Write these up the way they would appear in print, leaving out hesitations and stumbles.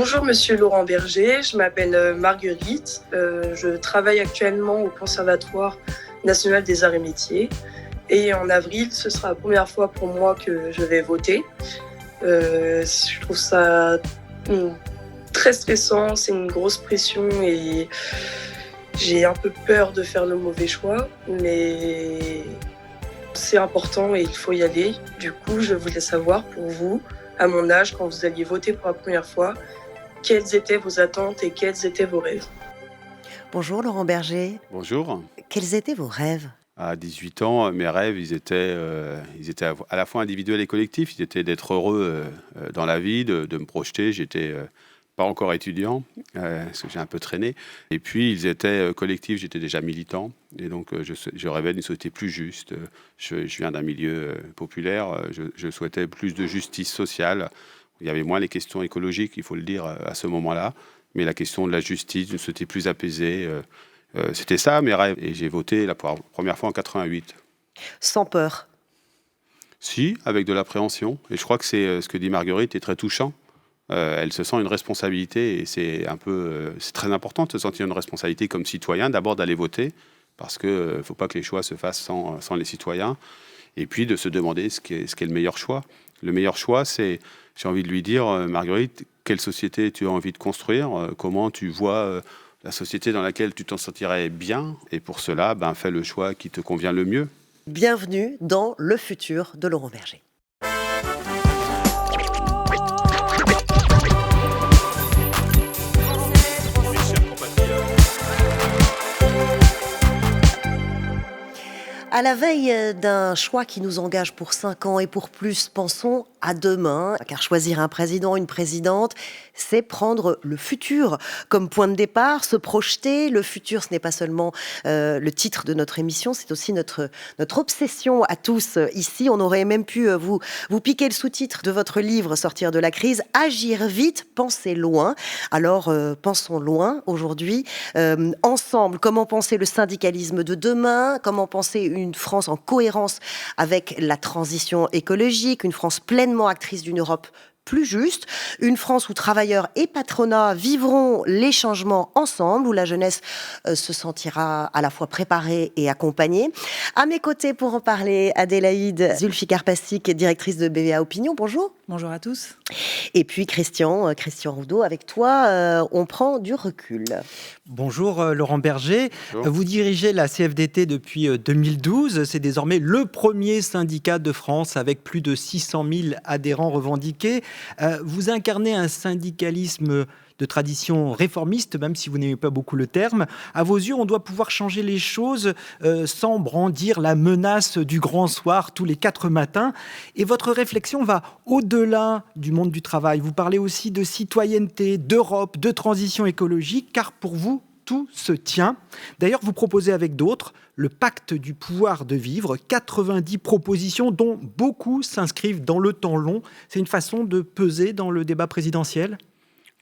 Bonjour Monsieur Laurent Berger, je m'appelle Marguerite, je travaille actuellement au Conservatoire national des arts et métiers et en avril ce sera la première fois pour moi que je vais voter. Je trouve ça très stressant, c'est une grosse pression et j'ai un peu peur de faire le mauvais choix, mais c'est important et il faut y aller. Du coup, je voulais savoir pour vous, à mon âge, quand vous alliez voter pour la première fois, quelles étaient vos attentes et quels étaient vos rêves? Bonjour Laurent Berger. Bonjour. Quels étaient vos rêves? À 18 ans, mes rêves, ils étaient à la fois individuels et collectifs. Ils étaient d'être heureux dans la vie, de me projeter. J'étais pas encore étudiant, parce que j'ai un peu traîné. Et puis, ils étaient collectifs. J'étais déjà militant. Et donc, je rêvais d'une société plus juste. Je viens d'un milieu populaire. Je souhaitais plus de justice sociale. Il y avait moins les questions écologiques, il faut le dire, à ce moment-là. Mais la question de la justice, d'une société plus apaisée, c'était ça mes rêves. Et j'ai voté la première fois en 88. Sans peur. Si, avec de l'appréhension. Et je crois que c'est ce que dit Marguerite est très touchant. Elle se sent une responsabilité et c'est c'est très important de se sentir une responsabilité comme citoyen, d'abord d'aller voter, parce qu'il ne faut pas que les choix se fassent sans les citoyens, et puis de se demander ce qu'est le meilleur choix. Le meilleur choix, c'est, j'ai envie de lui dire, Marguerite, quelle société tu as envie de construire, comment tu vois la société dans laquelle tu t'en sentirais bien, et pour cela, fais le choix qui te convient le mieux. Bienvenue dans le futur de Laurent Berger. À la veille d'un choix qui nous engage pour 5 ans et pour plus, pensons à demain, car choisir un président, une présidente, c'est prendre le futur comme point de départ, se projeter. Le futur, ce n'est pas seulement le titre de notre émission, c'est aussi notre obsession à tous ici. On aurait même pu vous piquer le sous-titre de votre livre « Sortir de la crise », « Agir vite, penser loin ». Alors, pensons loin aujourd'hui, ensemble. Comment penser le syndicalisme de demain? Comment penser une France en cohérence avec la transition écologique, une France pleinement actrice d'une Europe plus juste, une France où travailleurs et patronat vivront les changements ensemble, où la jeunesse se sentira à la fois préparée et accompagnée. À mes côtés pour en parler, Adélaïde Zulfikar-Passic, directrice de BVA Opinion. Bonjour. Bonjour à tous. Et puis Christian Roudot, avec toi, on prend du recul. Bonjour Laurent Berger. Bonjour. Vous dirigez la CFDT depuis 2012. C'est désormais le premier syndicat de France avec plus de 600 000 adhérents revendiqués. Vous incarnez un syndicalisme de tradition réformiste, même si vous n'aimez pas beaucoup le terme. À vos yeux, on doit pouvoir changer les choses sans brandir la menace du grand soir tous les 4 matins. Et votre réflexion va au-delà du monde du travail. Vous parlez aussi de citoyenneté, d'Europe, de transition écologique, car pour vous, tout se tient. D'ailleurs, vous proposez avec d'autres le pacte du pouvoir de vivre, 90 propositions dont beaucoup s'inscrivent dans le temps long. C'est une façon de peser dans le débat présidentiel ?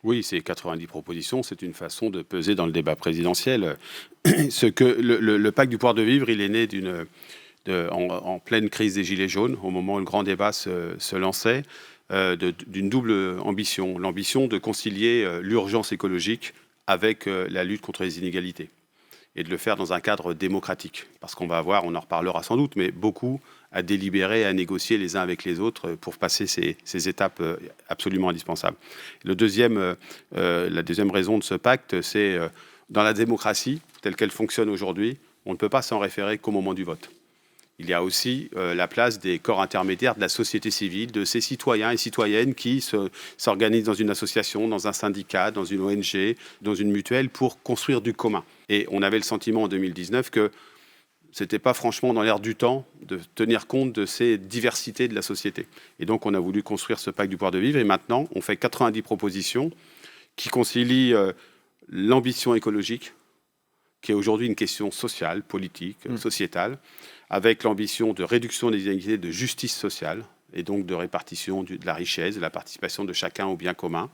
Oui, ces 90 propositions, c'est une façon de peser dans le débat présidentiel. Le pacte du pouvoir de vivre, il est né en pleine crise des Gilets jaunes, au moment où le grand débat se lançait, d'une double ambition. L'ambition de concilier l'urgence écologique avec la lutte contre les inégalités, et de le faire dans un cadre démocratique. Parce qu'on va avoir, on en reparlera sans doute, mais beaucoup à délibérer, à négocier les uns avec les autres pour passer ces étapes absolument indispensables. La deuxième raison de ce pacte, c'est dans la démocratie telle qu'elle fonctionne aujourd'hui, on ne peut pas s'en référer qu'au moment du vote. Il y a aussi la place des corps intermédiaires de la société civile, de ces citoyens et citoyennes qui s'organisent dans une association, dans un syndicat, dans une ONG, dans une mutuelle pour construire du commun. Et on avait le sentiment en 2019 que ce n'était pas franchement dans l'air du temps de tenir compte de ces diversités de la société. Et donc on a voulu construire ce pacte du pouvoir de vivre et maintenant on fait 90 propositions qui concilient l'ambition écologique, qui est aujourd'hui une question sociale, politique, sociétale, avec l'ambition de réduction des inégalités, de justice sociale, et donc de répartition de la richesse, de la participation de chacun au bien commun,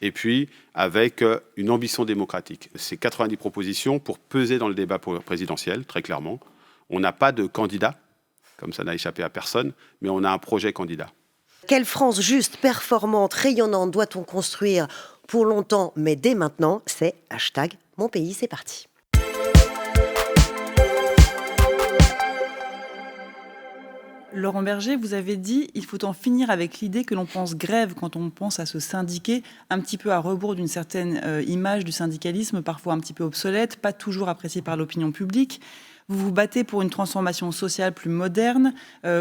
et puis avec une ambition démocratique. Ces 90 propositions pour peser dans le débat présidentiel, très clairement. On n'a pas de candidat, comme ça n'a échappé à personne, mais on a un projet candidat. Quelle France juste, performante, rayonnante doit-on construire pour longtemps, mais dès maintenant, c'est #MonPays, c'est parti. Laurent Berger, vous avez dit il faut en finir avec l'idée que l'on pense grève quand on pense à se syndiquer, un petit peu à rebours d'une certaine image du syndicalisme, parfois un petit peu obsolète, pas toujours appréciée par l'opinion publique. Vous vous battez pour une transformation sociale plus moderne,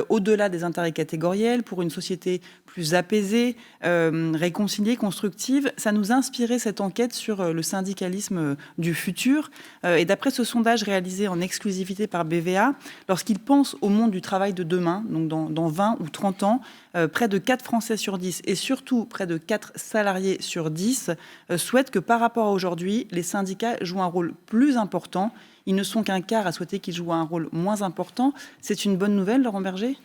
au-delà des intérêts catégoriels, pour une société plus apaisée, réconciliée, constructive. Ça nous a inspiré cette enquête sur le syndicalisme du futur. Et d'après ce sondage réalisé en exclusivité par BVA, lorsqu'ils pensent au monde du travail de demain, donc dans 20 ou 30 ans, près de 4 Français sur 10 et surtout près de 4 salariés sur 10 souhaitent que par rapport à aujourd'hui, les syndicats jouent un rôle plus important. Ils ne sont qu'un quart à souhaiter qu'ils jouent un rôle moins important. C'est une bonne nouvelle, Laurent Berger ?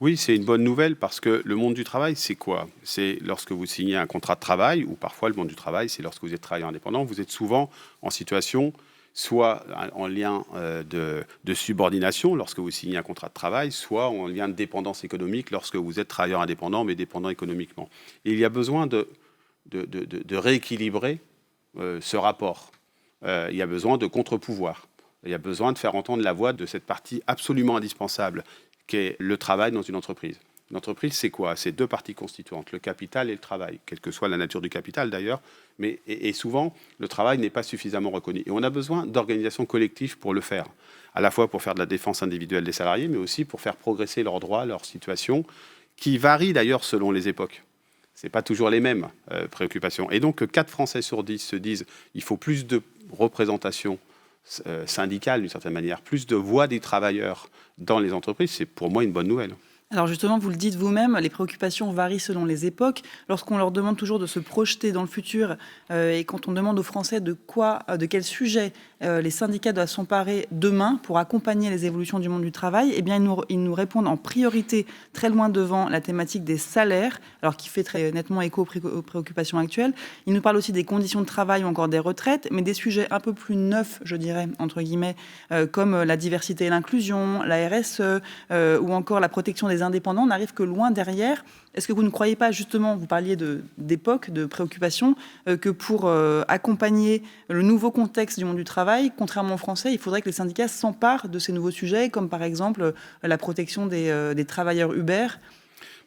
Oui, c'est une bonne nouvelle parce que le monde du travail, c'est quoi ? C'est lorsque vous signez un contrat de travail, ou parfois le monde du travail, c'est lorsque vous êtes travailleur indépendant, vous êtes souvent en situation, soit en lien de subordination lorsque vous signez un contrat de travail, soit en lien de dépendance économique lorsque vous êtes travailleur indépendant, mais dépendant économiquement. Et il y a besoin de rééquilibrer ce rapport. Il y a besoin de contre-pouvoir. Il y a besoin de faire entendre la voix de cette partie absolument indispensable qu'est le travail dans une entreprise. Une entreprise, c'est quoi ? C'est 2 parties constituantes, le capital et le travail, quelle que soit la nature du capital d'ailleurs. Et souvent, le travail n'est pas suffisamment reconnu. Et on a besoin d'organisations collectives pour le faire, à la fois pour faire de la défense individuelle des salariés, mais aussi pour faire progresser leurs droits, leur situation, qui varie d'ailleurs selon les époques. Ce n'est pas toujours les mêmes préoccupations. Et donc, 4 Français sur 10 se disent il faut plus de représentation syndicale, d'une certaine manière, plus de voix des travailleurs dans les entreprises, c'est pour moi une bonne nouvelle. Alors justement, vous le dites vous-même, les préoccupations varient selon les époques. Lorsqu'on leur demande toujours de se projeter dans le futur et quand on demande aux Français de quel sujet les syndicats doivent s'emparer demain pour accompagner les évolutions du monde du travail, eh bien ils nous répondent en priorité, très loin devant, la thématique des salaires, alors qui fait très nettement écho aux préoccupations actuelles. Ils nous parlent aussi des conditions de travail ou encore des retraites, mais des sujets un peu plus neufs, je dirais, entre guillemets, comme la diversité et l'inclusion, la RSE ou encore la protection des indépendants n'arrive que loin derrière. Est-ce que vous ne croyez pas, justement, vous parliez d'époque, de préoccupation, que pour accompagner le nouveau contexte du monde du travail, contrairement aux Français, il faudrait que les syndicats s'emparent de ces nouveaux sujets, comme par exemple la protection des travailleurs Uber,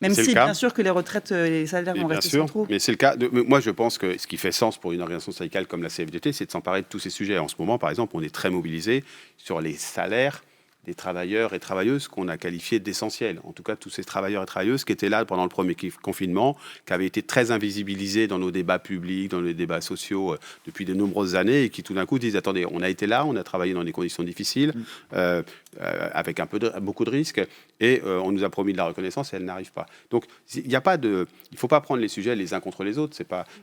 même si, bien sûr, que les retraites et les salaires vont rester centraux. Mais c'est le cas. Moi, je pense que ce qui fait sens pour une organisation syndicale comme la CFDT, c'est de s'emparer de tous ces sujets. En ce moment, par exemple, on est très mobilisé sur les salaires des travailleurs et travailleuses qu'on a qualifiés d'essentiels. En tout cas, tous ces travailleurs et travailleuses qui étaient là pendant le premier confinement, qui avaient été très invisibilisés dans nos débats publics, dans les débats sociaux depuis de nombreuses années et qui tout d'un coup disent « Attendez, on a été là, on a travaillé dans des conditions difficiles, avec beaucoup de risques, et on nous a promis de la reconnaissance et elle n'arrive pas. » Donc, il ne faut pas prendre les sujets les uns contre les autres.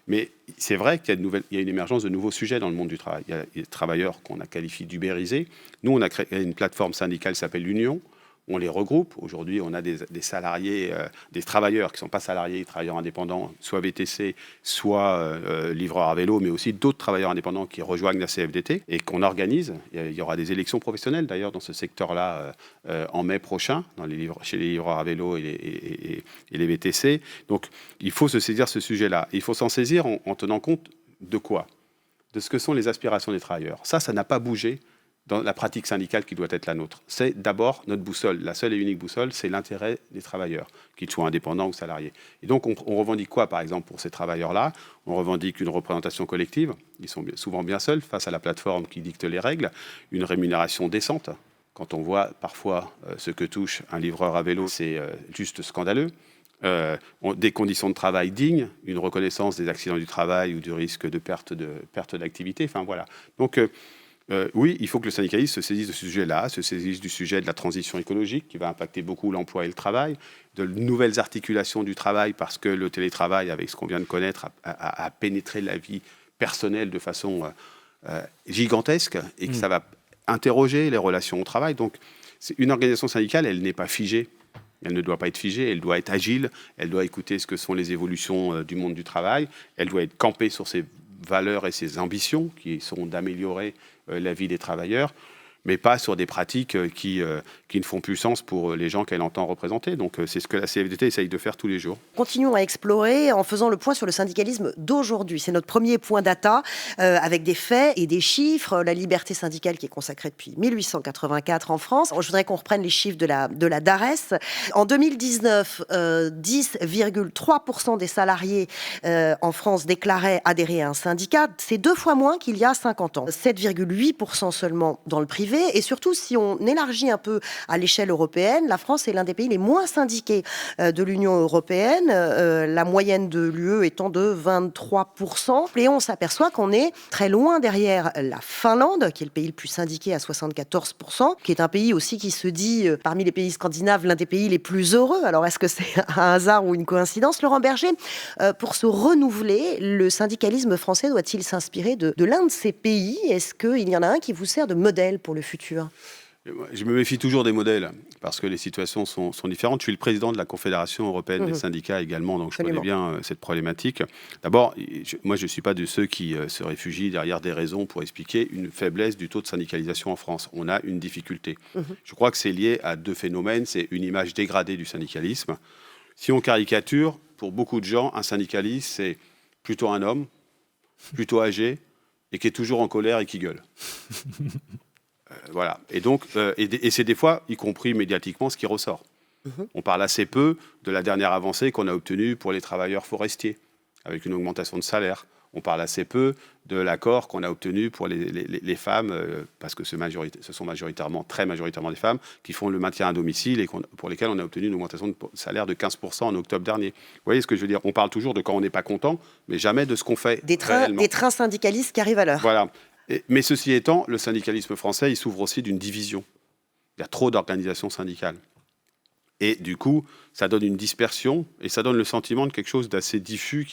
Mais c'est vrai qu'il y a une émergence de nouveaux sujets dans le monde du travail. Il y a des travailleurs qu'on a qualifiés d'ubérisés. Nous, on a créé une plateforme syndicale qui s'appelle l'Union. On les regroupe. Aujourd'hui, on a des salariés, des travailleurs qui ne sont pas salariés, travailleurs indépendants, soit VTC, soit livreurs à vélo, mais aussi d'autres travailleurs indépendants qui rejoignent la CFDT et qu'on organise. Il y aura des élections professionnelles, d'ailleurs, dans ce secteur-là, en mai prochain, chez les livreurs à vélo et les VTC. Donc, il faut se saisir ce sujet-là. Il faut s'en saisir en tenant compte de quoi ? De ce que sont les aspirations des travailleurs. Ça n'a pas bougé dans la pratique syndicale qui doit être la nôtre. C'est d'abord notre boussole. La seule et unique boussole, c'est l'intérêt des travailleurs, qu'ils soient indépendants ou salariés. Et donc, on revendique quoi, par exemple, pour ces travailleurs-là ? On revendique une représentation collective. Ils sont souvent bien seuls face à la plateforme qui dicte les règles. Une rémunération décente. Quand on voit parfois ce que touche un livreur à vélo, c'est juste scandaleux. Des conditions de travail dignes, une reconnaissance des accidents du travail ou du risque de perte d'activité. Enfin, voilà. Donc, oui, il faut que le syndicalisme se saisisse de ce sujet-là, se saisisse du sujet de la transition écologique qui va impacter beaucoup l'emploi et le travail, de nouvelles articulations du travail parce que le télétravail, avec ce qu'on vient de connaître, a pénétré la vie personnelle de façon gigantesque et que ça va interroger les relations au travail. Donc, une organisation syndicale, elle n'est pas figée. Elle ne doit pas être figée, elle doit être agile, elle doit écouter ce que sont les évolutions du monde du travail, elle doit être campée sur ses valeurs et ses ambitions qui sont d'améliorer la vie des travailleurs. mais pas sur des pratiques qui ne font plus sens pour les gens qu'elle entend représenter. Donc c'est ce que la CFDT essaye de faire tous les jours. Continuons à explorer en faisant le point sur le syndicalisme d'aujourd'hui. C'est notre premier point data avec des faits et des chiffres. La liberté syndicale qui est consacrée depuis 1884 en France. Je voudrais qu'on reprenne les chiffres de la DARES. En 2019, 10,3% des salariés en France déclaraient adhérer à un syndicat. C'est 2 fois moins qu'il y a 50 ans. 7,8% seulement dans le privé. Et surtout, si on élargit un peu à l'échelle européenne, la France est l'un des pays les moins syndiqués de l'Union européenne, la moyenne de l'UE étant de 23%. Et on s'aperçoit qu'on est très loin derrière la Finlande, qui est le pays le plus syndiqué à 74%, qui est un pays aussi qui se dit, parmi les pays scandinaves, l'un des pays les plus heureux. Alors, est-ce que c'est un hasard ou une coïncidence? Laurent Berger, pour se renouveler, le syndicalisme français doit-il s'inspirer de l'un de ces pays? Est-ce qu'il y en a un qui vous sert de modèle pour le futur? Je me méfie toujours des modèles, parce que les situations sont différentes. Je suis le président de la Confédération européenne des syndicats également, donc je connais bien cette problématique. D'abord, moi je ne suis pas de ceux qui se réfugient derrière des raisons pour expliquer une faiblesse du taux de syndicalisation en France. On a une difficulté. Je crois que c'est lié à 2 phénomènes. C'est une image dégradée du syndicalisme. Si on caricature, pour beaucoup de gens, un syndicaliste, c'est plutôt un homme, plutôt âgé, et qui est toujours en colère et qui gueule. Voilà. Et donc, et c'est des fois, y compris médiatiquement, ce qui ressort. On parle assez peu de la dernière avancée qu'on a obtenue pour les travailleurs forestiers, avec une augmentation de salaire. On parle assez peu de l'accord qu'on a obtenu pour les femmes, parce que ce sont très majoritairement des femmes qui font le maintien à domicile et pour lesquelles on a obtenu une augmentation de salaire de 15% en octobre dernier. Vous voyez ce que je veux dire? On parle toujours de quand on n'est pas content, mais jamais de ce qu'on fait réellement. Des trains syndicalistes qui arrivent à l'heure. Voilà. Mais ceci étant, le syndicalisme français, il souffre aussi d'une division. Il y a trop d'organisations syndicales. Et du coup, ça donne une dispersion et ça donne le sentiment de quelque chose d'assez diffus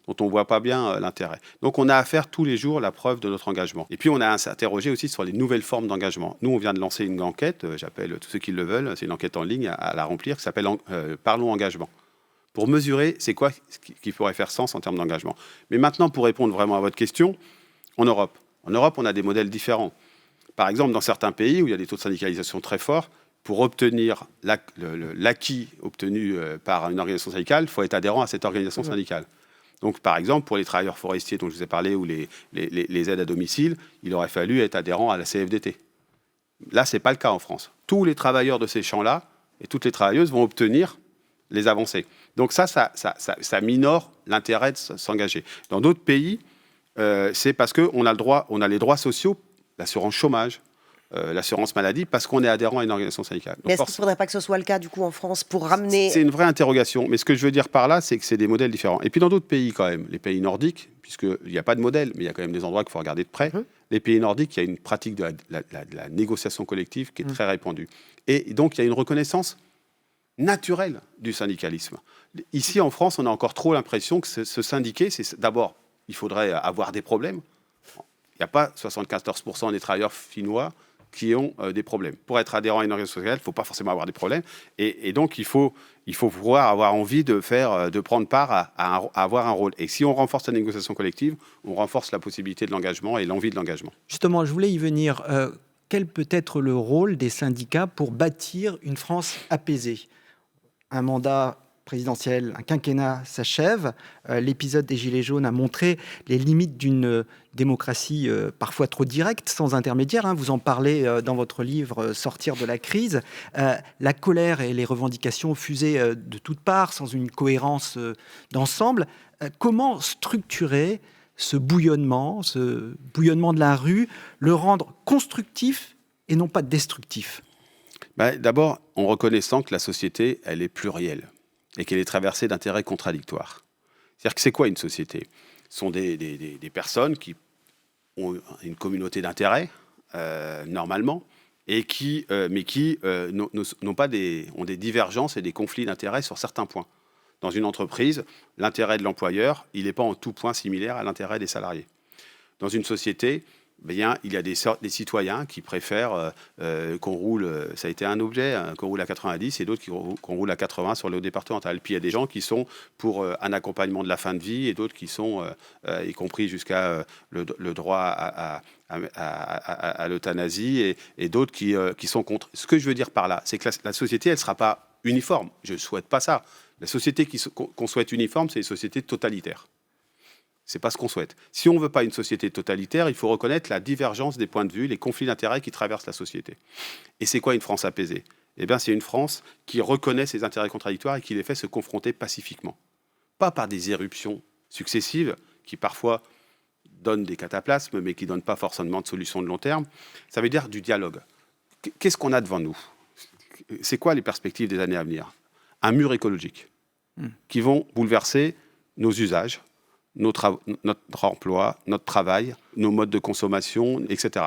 dont on ne voit pas bien l'intérêt. Donc on a à faire tous les jours la preuve de notre engagement. Et puis on a à s'interroger aussi sur les nouvelles formes d'engagement. Nous, on vient de lancer une enquête, j'appelle tous ceux qui le veulent, c'est une enquête en ligne à la remplir, qui s'appelle Parlons engagement, pour mesurer c'est quoi qui pourrait faire sens en termes d'engagement. Mais maintenant, pour répondre vraiment à votre question, en Europe, on a des modèles différents. Par exemple, dans certains pays où il y a des taux de syndicalisation très forts, pour obtenir l'acquis obtenu par une organisation syndicale, il faut être adhérent à cette organisation syndicale. Donc, par exemple, pour les travailleurs forestiers dont je vous ai parlé ou les aides à domicile, il aurait fallu être adhérent à la CFDT. Là, ce n'est pas le cas en France. Tous les travailleurs de ces champs-là et toutes les travailleuses vont obtenir les avancées. Donc ça minore l'intérêt de s'engager. Dans d'autres pays, c'est parce qu'on a les droits sociaux, l'assurance chômage, l'assurance maladie, parce qu'on est adhérent à une organisation syndicale. Donc, mais est-ce qu'il ne faudrait pas que ce soit le cas, du coup, en France, pour ramener... C'est une vraie interrogation. Mais ce que je veux dire par là, c'est que c'est des modèles différents. Et puis dans d'autres pays, quand même, les pays nordiques, puisqu'il n'y a pas de modèle, mais il y a quand même des endroits qu'il faut regarder de près, les pays nordiques, il y a une pratique de la négociation collective qui est très répandue. Et donc, il y a une reconnaissance naturelle du syndicalisme. Ici, en France, on a encore trop l'impression que se syndiquer, c'est d'abord, il faudrait avoir des problèmes. Il n'y a pas 74% des travailleurs finnois qui ont des problèmes. Pour être adhérent à une organisation syndicale, il ne faut pas forcément avoir des problèmes. Et donc, il faut pouvoir avoir envie de prendre part à avoir un rôle. Et si on renforce la négociation collective, on renforce la possibilité de l'engagement et l'envie de l'engagement. Justement, je voulais y venir. Quel peut être le rôle des syndicats pour bâtir une France apaisée? Un mandat présidentiel, un quinquennat s'achève. L'épisode des Gilets jaunes a montré les limites d'une démocratie parfois trop directe, sans intermédiaire. Vous en parlez dans votre livre « Sortir de la crise ». La colère et les revendications fusaient de toutes parts, sans une cohérence d'ensemble. Comment structurer ce bouillonnement de la rue, le rendre constructif et non pas destructif? D'abord, en reconnaissant que la société, elle est plurielle et qu'elle est traversée d'intérêts contradictoires. C'est-à-dire que c'est quoi une société? Ce sont des personnes qui ont une communauté d'intérêts, normalement, et mais qui ont des divergences et des conflits d'intérêts sur certains points. Dans une entreprise, l'intérêt de l'employeur, il n'est pas en tout point similaire à l'intérêt des salariés. Dans une société, bien, il y a des citoyens qui préfèrent qu'on roule, ça a été un objet, qu'on roule à 90 et d'autres qu'on roule à 80 sur le départemental. Puis il y a des gens qui sont pour un accompagnement de la fin de vie et d'autres qui sont, y compris jusqu'à le droit à l'euthanasie et d'autres qui sont contre. Ce que je veux dire par là, c'est que la société, elle ne sera pas uniforme. Je ne souhaite pas ça. La société qu'on souhaite uniforme, c'est une société totalitaire. C'est pas ce qu'on souhaite. Si on ne veut pas une société totalitaire, il faut reconnaître la divergence des points de vue, les conflits d'intérêts qui traversent la société. Et c'est quoi une France apaisée ? Eh bien, c'est une France qui reconnaît ses intérêts contradictoires et qui les fait se confronter pacifiquement. Pas par des éruptions successives qui parfois donnent des cataplasmes, mais qui ne donnent pas forcément de solution de long terme. Ça veut dire du dialogue. Qu'est-ce qu'on a devant nous ? C'est quoi les perspectives des années à venir ? Un mur écologique qui vont bouleverser nos usages, notre emploi, notre travail, nos modes de consommation, etc.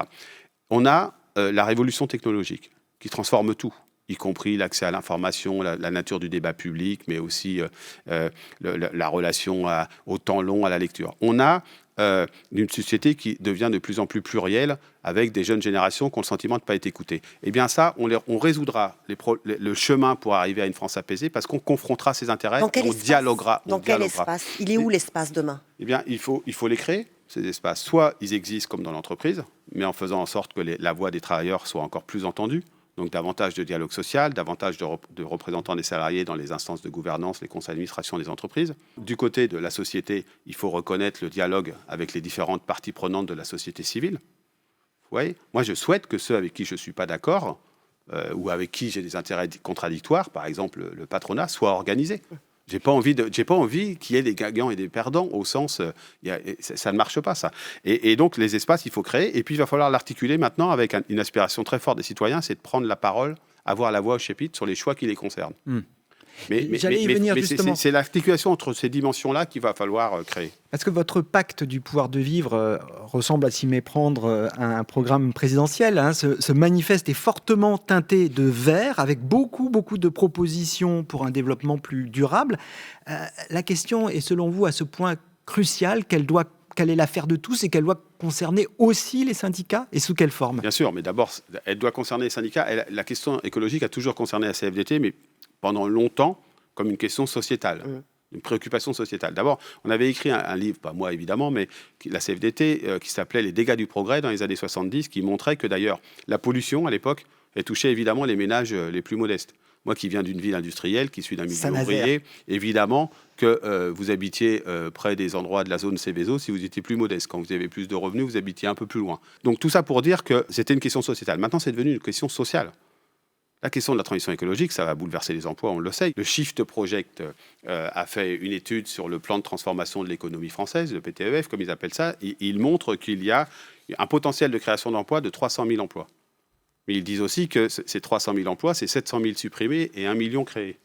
On a la révolution technologique qui transforme tout, y compris l'accès à l'information, la nature du débat public, mais aussi la relation au temps long, à la lecture. On a une société qui devient de plus en plus plurielle, avec des jeunes générations qui ont le sentiment de ne pas être écoutées. Eh bien ça, on résoudra le chemin pour arriver à une France apaisée, parce qu'on confrontera ses intérêts, on dialoguera. Dans quel espace ? Il est où l'espace demain ? Eh bien, il faut les créer, ces espaces. Soit ils existent comme dans l'entreprise, mais en faisant en sorte que la voix des travailleurs soit encore plus entendue, donc davantage de dialogue social, davantage de représentants des salariés dans les instances de gouvernance, les conseils d'administration des entreprises. Du côté de la société, il faut reconnaître le dialogue avec les différentes parties prenantes de la société civile. Vous voyez ? Moi, je souhaite que ceux avec qui je ne suis pas d'accord ou avec qui j'ai des intérêts contradictoires, par exemple le patronat, soient organisés. J'ai pas envie qu'il y ait des gagnants et des perdants, au sens, ça ne marche pas, ça. Et donc, les espaces, il faut créer. Et puis, il va falloir l'articuler maintenant avec une aspiration très forte des citoyens, c'est de prendre la parole, avoir la voix au chapitre sur les choix qui les concernent. Mais c'est l'articulation entre ces dimensions-là qu'il va falloir créer. Est-ce que votre pacte du pouvoir de vivre ressemble à s'y méprendre à un programme présidentiel, hein. Ce manifeste est fortement teinté de vert, avec beaucoup de propositions pour un développement plus durable. La question est, selon vous, à ce point cruciale qu'elle est l'affaire de tous et qu'elle doit concerner aussi les syndicats, et sous quelle forme ? Bien sûr, mais d'abord, elle doit concerner les syndicats. La question écologique a toujours concerné la CFDT, mais pendant longtemps comme une question sociétale, une préoccupation sociétale. D'abord, on avait écrit un livre, pas moi évidemment, mais la CFDT, qui s'appelait « Les dégâts du progrès » dans les années 70, qui montrait que d'ailleurs la pollution à l'époque, elle touchait évidemment les ménages les plus modestes. Moi qui viens d'une ville industrielle, qui suis d'un milieu ouvrier, évidemment que vous habitiez près des endroits de la zone Céveso si vous étiez plus modeste. Quand vous avez plus de revenus, vous habitiez un peu plus loin. Donc tout ça pour dire que c'était une question sociétale. Maintenant, c'est devenu une question sociale. La question de la transition écologique, ça va bouleverser les emplois, on le sait. Le Shift Project a fait une étude sur le plan de transformation de l'économie française, le PTEF, comme ils appellent ça. Il montre qu'il y a un potentiel de création d'emplois de 300 000 emplois. Mais ils disent aussi que ces 300 000 emplois, c'est 700 000 supprimés et 1 million créés.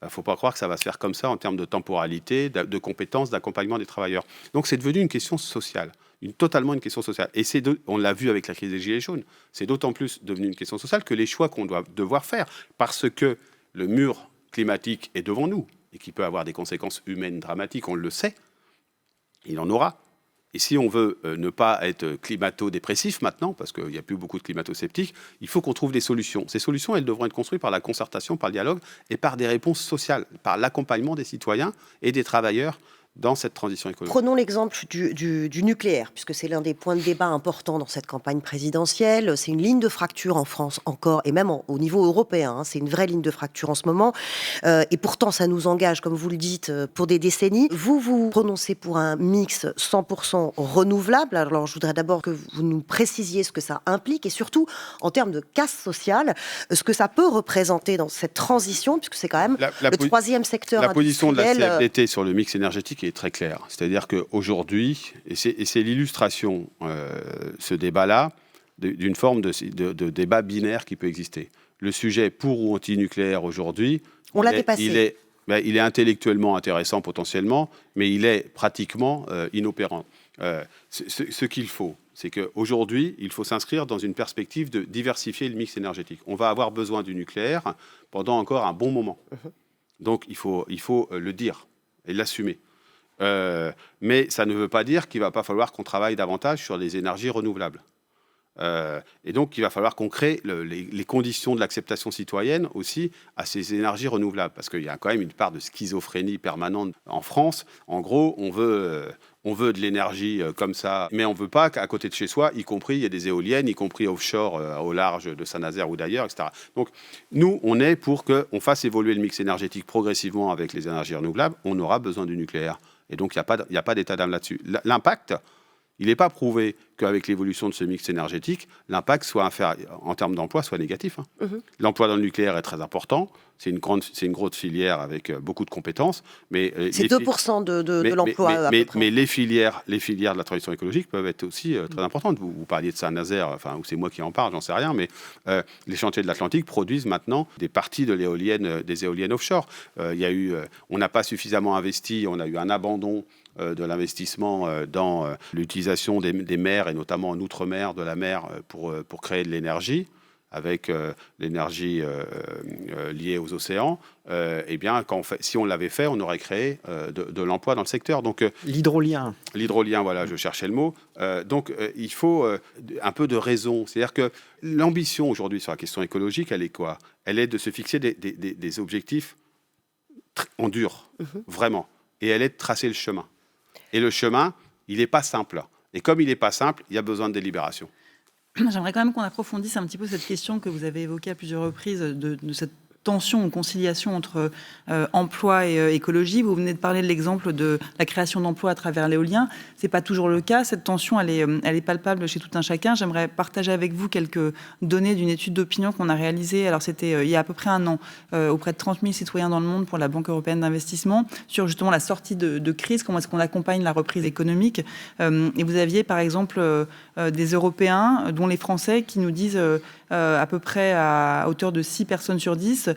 Il ne faut pas croire que ça va se faire comme ça en termes de temporalité, de compétences, d'accompagnement des travailleurs. Donc c'est devenu une question sociale. Totalement une question sociale. Et on l'a vu avec la crise des Gilets jaunes, c'est d'autant plus devenu une question sociale que les choix qu'on doit devoir faire, parce que le mur climatique est devant nous, et qui peut avoir des conséquences humaines dramatiques, on le sait, il en aura. Et si on veut ne pas être climato-dépressif maintenant, parce qu'il n'y a plus beaucoup de climato-sceptiques, il faut qu'on trouve des solutions. Ces solutions, elles devront être construites par la concertation, par le dialogue, et par des réponses sociales, par l'accompagnement des citoyens et des travailleurs dans cette transition écologique. Prenons l'exemple du nucléaire, puisque c'est l'un des points de débat importants dans cette campagne présidentielle. C'est une ligne de fracture en France encore, et même au niveau européen. Hein, c'est une vraie ligne de fracture en ce moment. Et pourtant, ça nous engage, comme vous le dites, pour des décennies. Vous vous prononcez pour un mix 100% renouvelable. Alors, je voudrais d'abord que vous nous précisiez ce que ça implique, et surtout, en termes de casse sociale, ce que ça peut représenter dans cette transition, puisque c'est quand même le troisième secteur industriel. La position de la CFDT sur le mix énergétique est très clair. C'est-à-dire qu'aujourd'hui, et c'est l'illustration, ce débat-là, d'une forme de débat binaire qui peut exister. Le sujet pour ou anti-nucléaire aujourd'hui, on l'a dépassé. Il est intellectuellement intéressant potentiellement, mais il est pratiquement inopérant. Ce qu'il faut, c'est qu'aujourd'hui, il faut s'inscrire dans une perspective de diversifier le mix énergétique. On va avoir besoin du nucléaire pendant encore un bon moment. Donc il faut le dire et l'assumer. Mais ça ne veut pas dire qu'il ne va pas falloir qu'on travaille davantage sur les énergies renouvelables. Et donc, il va falloir qu'on crée les conditions de l'acceptation citoyenne aussi à ces énergies renouvelables. Parce qu'il y a quand même une part de schizophrénie permanente en France. En gros, on veut de l'énergie comme ça, mais on ne veut pas qu'à côté de chez soi, y compris, il y ait des éoliennes, y compris offshore, au large de Saint-Nazaire ou d'ailleurs, etc. Donc, nous, on est pour qu'on fasse évoluer le mix énergétique progressivement avec les énergies renouvelables. On aura besoin du nucléaire. Et donc, il n'y a pas d'état d'âme là-dessus. L'impact, il n'est pas prouvé qu'avec l'évolution de ce mix énergétique, l'impact soit en termes d'emploi soit négatif. L'emploi dans le nucléaire est très important. C'est une grosse filière avec beaucoup de compétences. Mais c'est 2% de l'emploi à peu près. Mais les filières de la transition écologique peuvent être aussi très importantes. Vous parliez de Saint-Nazaire, ou c'est moi qui en parle, j'en sais rien, mais les chantiers de l'Atlantique produisent maintenant des parties de des éoliennes offshore. On n'a pas suffisamment investi, on a eu un abandon de l'investissement dans l'utilisation des mers, et notamment en outre-mer de la mer, pour créer de l'énergie, avec l'énergie liée aux océans. Eh bien, si on l'avait fait, on aurait créé de l'emploi dans le secteur. Donc, l'hydrolien, voilà, je cherchais le mot. Il faut un peu de raison. C'est-à-dire que l'ambition aujourd'hui sur la question écologique, elle est quoi? Elle est de se fixer des objectifs en dur, vraiment. Et elle est de tracer le chemin. Et le chemin, il n'est pas simple. Et comme il n'est pas simple, il y a besoin de délibération. J'aimerais quand même qu'on approfondisse un petit peu cette question que vous avez évoquée à plusieurs reprises de cette tension ou conciliation entre emploi et écologie. Vous venez de parler de l'exemple de la création d'emplois à travers l'éolien. C'est pas toujours le cas. Cette tension, elle est palpable chez tout un chacun. J'aimerais partager avec vous quelques données d'une étude d'opinion qu'on a réalisée. Alors, c'était il y a à peu près un an, auprès de 30 000 citoyens dans le monde pour la Banque européenne d'investissement, sur justement la sortie de crise, comment est-ce qu'on accompagne la reprise économique. Et vous aviez, par exemple, des Européens, dont les Français, qui nous disent à peu près à hauteur de 6 personnes sur 10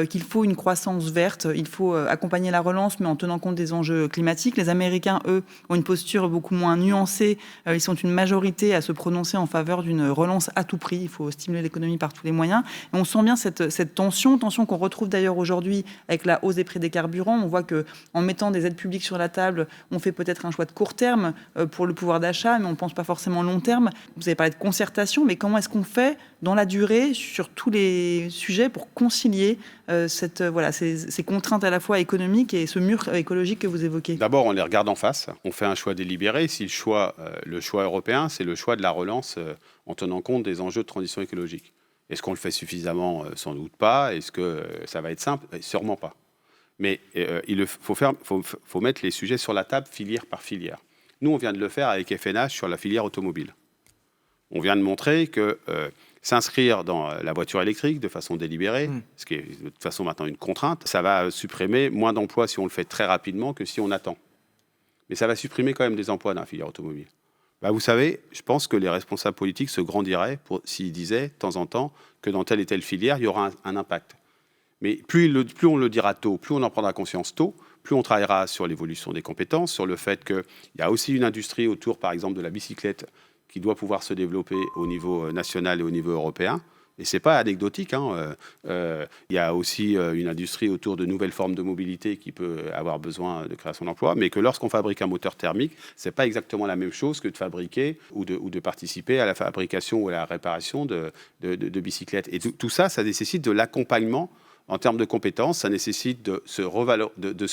qu'il faut une croissance verte, il faut accompagner la relance, mais en tenant compte des enjeux climatiques. Les Américains, eux, ont une posture beaucoup moins nuancée. Ils sont une majorité à se prononcer en faveur d'une relance à tout prix. Il faut stimuler l'économie par tous les moyens. Et on sent bien cette tension qu'on retrouve d'ailleurs aujourd'hui avec la hausse des prix des carburants. On voit qu'en mettant des aides publiques sur la table, on fait peut-être un choix de court terme pour le pouvoir d'achat, mais on ne pense pas forcément long terme. Vous avez parlé de concertation, mais comment est-ce qu'on fait dans la durée sur tous les sujets pour concilier ces contraintes à la fois économiques et ce mur écologique que vous évoquez? D'abord, on les regarde en face. On fait un choix délibéré. Si le choix européen, c'est le choix de la relance en tenant compte des enjeux de transition écologique. Est-ce qu'on le fait suffisamment? Sans doute pas. Est-ce que ça va être simple? Sûrement pas. Mais il faut mettre les sujets sur la table, filière par filière. Nous, on vient de le faire avec FNH sur la filière automobile. On vient de montrer que s'inscrire dans la voiture électrique de façon délibérée, ce qui est de toute façon maintenant une contrainte, ça va supprimer moins d'emplois si on le fait très rapidement que si on attend. Mais ça va supprimer quand même des emplois dans la filière automobile. Vous savez, je pense que les responsables politiques se grandiraient s'ils disaient de temps en temps que dans telle et telle filière, il y aura un impact. Mais plus on le dira tôt, plus on en prendra conscience tôt, plus on travaillera sur l'évolution des compétences, sur le fait qu'il y a aussi une industrie autour, par exemple, de la bicyclette qui doit pouvoir se développer au niveau national et au niveau européen. Et ce n'est pas anecdotique. Il y a aussi une industrie autour de nouvelles formes de mobilité qui peut avoir besoin de création d'emplois, mais que lorsqu'on fabrique un moteur thermique, ce n'est pas exactement la même chose que de fabriquer ou de participer à la fabrication ou à la réparation de bicyclettes. Et tout ça, ça nécessite de l'accompagnement en termes de compétences. Ça nécessite de se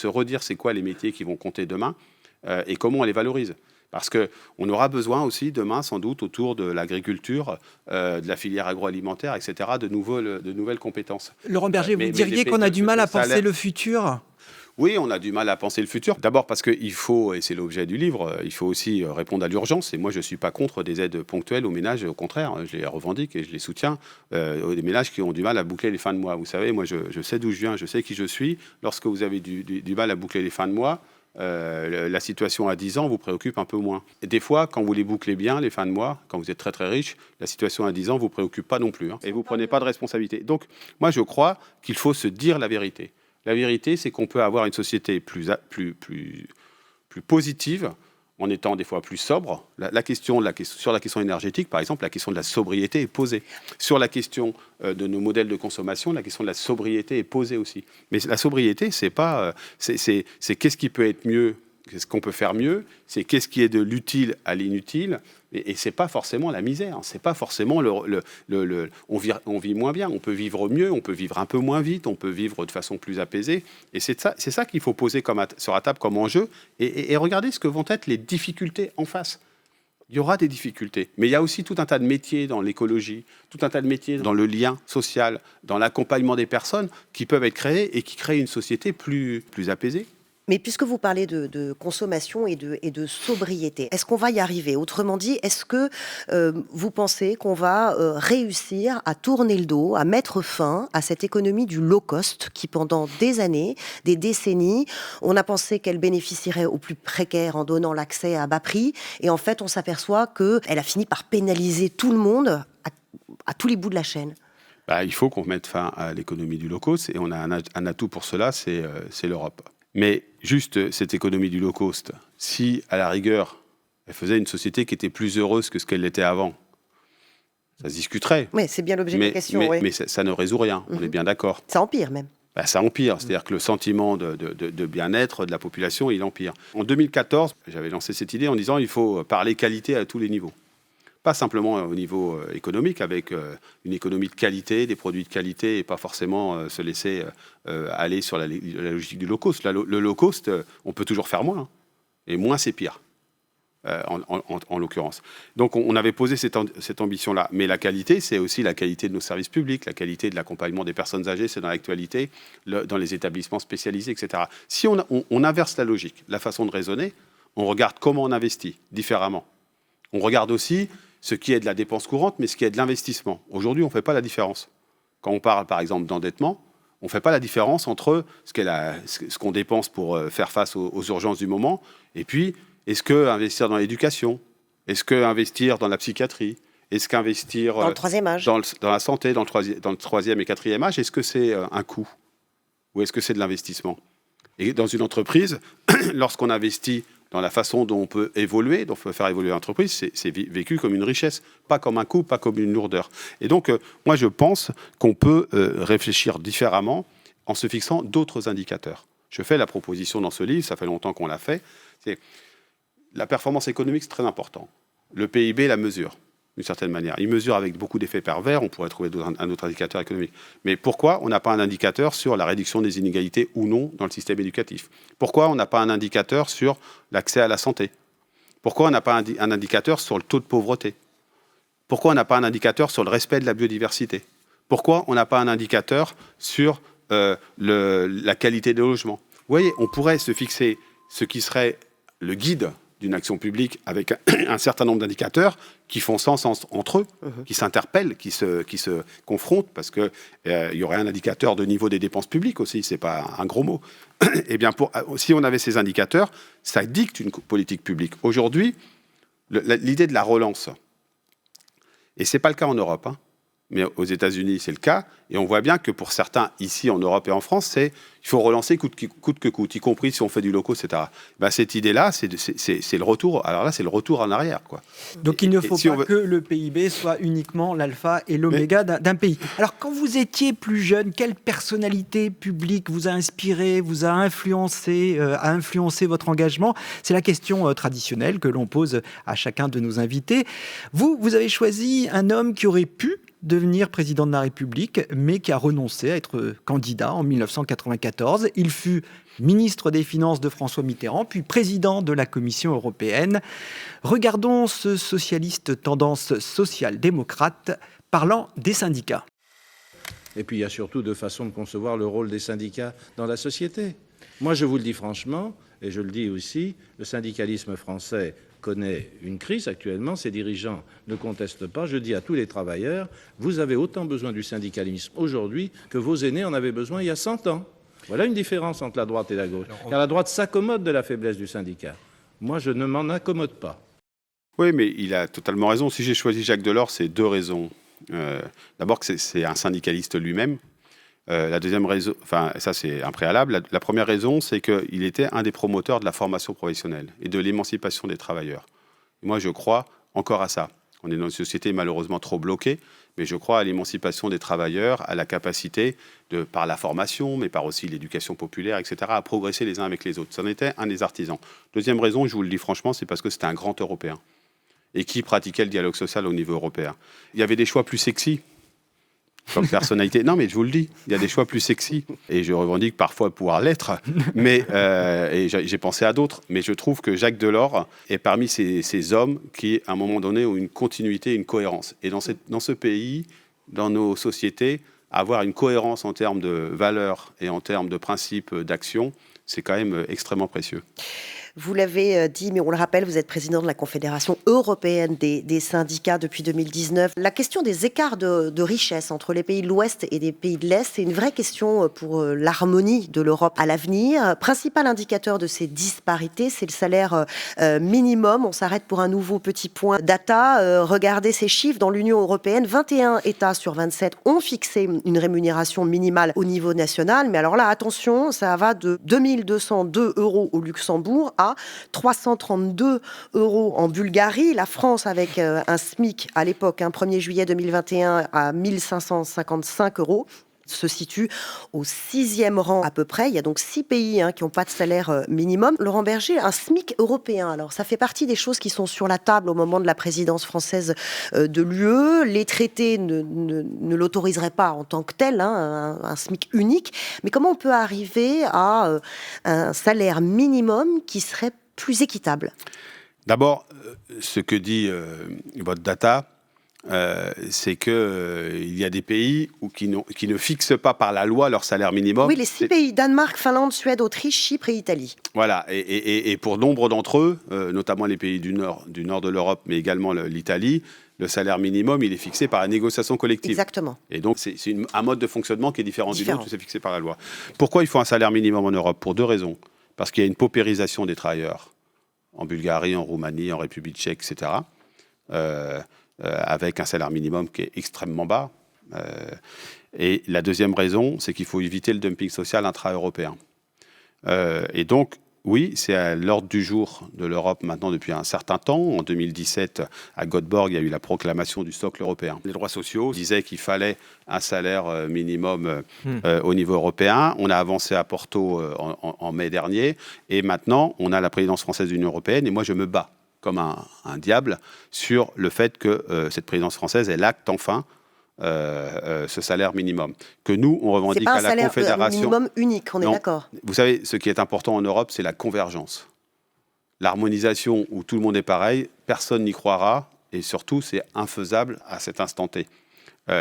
redire c'est quoi les métiers qui vont compter demain et comment on les valorise. Parce qu'on aura besoin aussi demain, sans doute, autour de l'agriculture, de la filière agroalimentaire, etc., de nouvelles compétences. Laurent Berger, vous diriez qu'on a du mal à penser le futur ? Oui, on a du mal à penser le futur. D'abord parce qu'il faut, et c'est l'objet du livre, il faut aussi répondre à l'urgence. Et moi, je ne suis pas contre des aides ponctuelles aux ménages. Au contraire, je les revendique et je les soutiens. Des ménages qui ont du mal à boucler les fins de mois. Vous savez, moi, je sais d'où je viens, je sais qui je suis. Lorsque vous avez du mal à boucler les fins de mois, la situation à 10 ans vous préoccupe un peu moins. Et des fois, quand vous les bouclez bien, les fins de mois, quand vous êtes très très riche, la situation à 10 ans vous préoccupe pas non plus. Et vous prenez pas de responsabilité. Donc, moi, je crois qu'il faut se dire la vérité. La vérité, c'est qu'on peut avoir une société plus positive, en étant des fois plus sobre. Sur la question énergétique, par exemple, la question de la sobriété est posée. Sur la question de nos modèles de consommation, la question de la sobriété est posée aussi. Mais la sobriété, c'est pas, c'est qu'est-ce qui peut être mieux qu'est-ce qu'on peut faire mieux, c'est qu'est-ce qui est de l'utile à l'inutile, et c'est pas forcément la misère, c'est pas forcément on vit moins bien, on peut vivre mieux, on peut vivre un peu moins vite, on peut vivre de façon plus apaisée, et c'est ça qu'il faut poser sur la table comme enjeu, et regardez ce que vont être les difficultés en face. Il y aura des difficultés, mais il y a aussi tout un tas de métiers dans l'écologie, tout un tas de métiers dans le lien social, dans l'accompagnement des personnes qui peuvent être créés et qui créent une société plus apaisée. Mais puisque vous parlez de consommation et de sobriété, est-ce qu'on va y arriver? Autrement dit, est-ce que vous pensez qu'on va réussir à tourner le dos, à mettre fin à cette économie du low cost qui, pendant des années, des décennies, on a pensé qu'elle bénéficierait aux plus précaires en donnant l'accès à bas prix, et en fait, on s'aperçoit qu'elle a fini par pénaliser tout le monde à tous les bouts de la chaîne? Il faut qu'on mette fin à l'économie du low cost, et on a un atout pour cela, c'est l'Europe. Mais juste cette économie du low cost, si à la rigueur, elle faisait une société qui était plus heureuse que ce qu'elle l'était avant, ça se discuterait. Oui, c'est bien l'objet de la question. Mais ça ne résout rien, on est bien d'accord. Ça empire même. Ça empire, c'est-à-dire que le sentiment de bien-être de la population, il empire. En 2014, j'avais lancé cette idée en disant il faut parler qualité à tous les niveaux. Pas simplement au niveau économique, avec une économie de qualité, des produits de qualité, et pas forcément se laisser aller sur la logique du low cost. Le low cost, on peut toujours faire moins, et moins c'est pire, en l'occurrence. Donc on avait posé cette ambition-là. Mais la qualité, c'est aussi la qualité de nos services publics, la qualité de l'accompagnement des personnes âgées, c'est dans l'actualité, dans les établissements spécialisés, etc. Si on inverse la logique, la façon de raisonner, on regarde comment on investit différemment. On regarde aussi ce qui est de la dépense courante, mais ce qui est de l'investissement. Aujourd'hui, on ne fait pas la différence. Quand on parle, par exemple, d'endettement, on ne fait pas la différence entre ce qu'on dépense pour faire face aux urgences du moment, et puis, est-ce qu'investir dans l'éducation? Est-ce qu'investir dans la psychiatrie? Est-ce qu'investir dans le troisième âge, dans la santé, dans le troisième et quatrième âge? Est-ce que c'est un coût? Ou est-ce que c'est de l'investissement? Et dans une entreprise, lorsqu'on investit dans la façon dont on peut évoluer, dont on peut faire évoluer l'entreprise, c'est vécu comme une richesse, pas comme un coût, pas comme une lourdeur. Et donc, moi, je pense qu'on peut réfléchir différemment en se fixant d'autres indicateurs. Je fais la proposition dans ce livre, ça fait longtemps qu'on l'a fait. C'est la performance économique, c'est très important. Le PIB la mesure, d'une certaine manière. Il mesure avec beaucoup d'effets pervers, on pourrait trouver un autre indicateur économique. Mais pourquoi on n'a pas un indicateur sur la réduction des inégalités ou non dans le système éducatif? Pourquoi on n'a pas un indicateur sur l'accès à la santé? Pourquoi on n'a pas un indicateur sur le taux de pauvreté? Pourquoi on n'a pas un indicateur sur le respect de la biodiversité? Pourquoi on n'a pas un indicateur sur la qualité des logements? Vous voyez, on pourrait se fixer ce qui serait le guide d'une action publique avec un certain nombre d'indicateurs qui font sens entre eux, qui s'interpellent, qui se confrontent, parce qu'il y aurait un indicateur de niveau des dépenses publiques aussi, c'est pas un gros mot. Eh bien, si on avait ces indicateurs, ça dicte une politique publique. Aujourd'hui, l'idée de la relance, et c'est pas le cas en Europe, mais aux États-Unis, c'est le cas. Et on voit bien que pour certains, ici en Europe et en France, il faut relancer coûte que coûte, y compris si on fait du low cost, etc. Cette idée-là, c'est le retour. Alors là, c'est le retour en arrière, quoi. Donc il ne faut pas que le PIB soit uniquement l'alpha et l'oméga d'un pays. Alors quand vous étiez plus jeune, quelle personnalité publique vous a inspiré, vous a influencé votre engagement? C'est la question traditionnelle que l'on pose à chacun de nos invités. Vous avez choisi un homme qui aurait pu devenir président de la République, mais qui a renoncé à être candidat en 1994. Il fut ministre des Finances de François Mitterrand, puis président de la Commission européenne. Regardons ce socialiste tendance social-démocrate parlant des syndicats. Et puis il y a surtout deux façons de concevoir le rôle des syndicats dans la société. Moi, je vous le dis franchement, et je le dis aussi, le syndicalisme français connaît une crise actuellement, ses dirigeants ne contestent pas. Je dis à tous les travailleurs, vous avez autant besoin du syndicalisme aujourd'hui que vos aînés en avaient besoin il y a 100 ans. Voilà une différence entre la droite et la gauche. Car la droite s'accommode de la faiblesse du syndicat. Moi, je ne m'en accommode pas. Oui, mais il a totalement raison. Si j'ai choisi Jacques Delors, c'est deux raisons. D'abord que c'est un syndicaliste lui-même. La deuxième raison, enfin ça c'est un préalable. La première raison, c'est qu'il était un des promoteurs de la formation professionnelle et de l'émancipation des travailleurs. Et moi, je crois encore à ça. On est dans une société malheureusement trop bloquée, mais je crois à l'émancipation des travailleurs, à la capacité, par la formation, mais par aussi l'éducation populaire, etc., à progresser les uns avec les autres. C'en était un des artisans. Deuxième raison, je vous le dis franchement, c'est parce que c'était un grand Européen et qui pratiquait le dialogue social au niveau européen. Il y avait des choix plus sexy comme personnalité. Non, mais je vous le dis, il y a des choix plus sexy. Et je revendique parfois pouvoir l'être. Mais et j'ai pensé à d'autres. Mais je trouve que Jacques Delors est parmi ces hommes qui, à un moment donné, ont une continuité, une cohérence. Et dans ce pays, dans nos sociétés, avoir une cohérence en termes de valeurs et en termes de principes d'action, c'est quand même extrêmement précieux. Vous l'avez dit, mais on le rappelle, vous êtes président de la Confédération européenne des syndicats depuis 2019. La question des écarts de richesse entre les pays de l'Ouest et les pays de l'Est, c'est une vraie question pour l'harmonie de l'Europe à l'avenir. Principal indicateur de ces disparités, c'est le salaire minimum. On s'arrête pour un nouveau petit point data. Regardez ces chiffres. Dans l'Union européenne, 21 États sur 27 ont fixé une rémunération minimale au niveau national. Mais alors là, attention, ça va de 2202 € au Luxembourg à 332 € en Bulgarie. La France, avec un SMIC à l'époque, 1er juillet 2021, à 1555 €, se situe au 6e rang à peu près. Il y a donc 6 pays qui n'ont pas de salaire minimum. Laurent Berger, un SMIC européen, alors ça fait partie des choses qui sont sur la table au moment de la présidence française de l'UE. Les traités ne l'autoriseraient pas en tant que tel, un SMIC unique. Mais comment on peut arriver à un salaire minimum qui serait plus équitable ? D'abord, ce que dit votre data, c'est qu'il y a des pays qui ne fixent pas par la loi leur salaire minimum. Oui, les 6 pays, Danemark, Finlande, Suède, Autriche, Chypre et Italie. Voilà, et pour nombre d'entre eux, notamment les pays du nord de l'Europe, mais également l'Italie, le salaire minimum, il est fixé par la négociation collective. Exactement. Et donc, c'est un mode de fonctionnement qui est différent du nôtre, c'est fixé par la loi. Pourquoi il faut un salaire minimum en Europe ? Pour 2 raisons. Parce qu'il y a une paupérisation des travailleurs en Bulgarie, en Roumanie, en République tchèque, etc., avec un salaire minimum qui est extrêmement bas. Et la deuxième raison, c'est qu'il faut éviter le dumping social intra-européen. Et donc, oui, c'est à l'ordre du jour de l'Europe maintenant depuis un certain temps. En 2017, à Göteborg, il y a eu la proclamation du socle européen. Les droits sociaux disaient qu'il fallait un salaire minimum au niveau européen. On a avancé à Porto en mai dernier. Et maintenant, on a la présidence française de l'Union européenne. Et moi, je me bats comme un diable sur le fait que cette présidence française, elle acte enfin ce salaire minimum. Que nous, on revendique à la Confédération. C'est pas un salaire minimum unique, on est d'accord. Vous savez, ce qui est important en Europe, c'est la convergence. L'harmonisation où tout le monde est pareil, personne n'y croira, et surtout, c'est infaisable à cet instant T.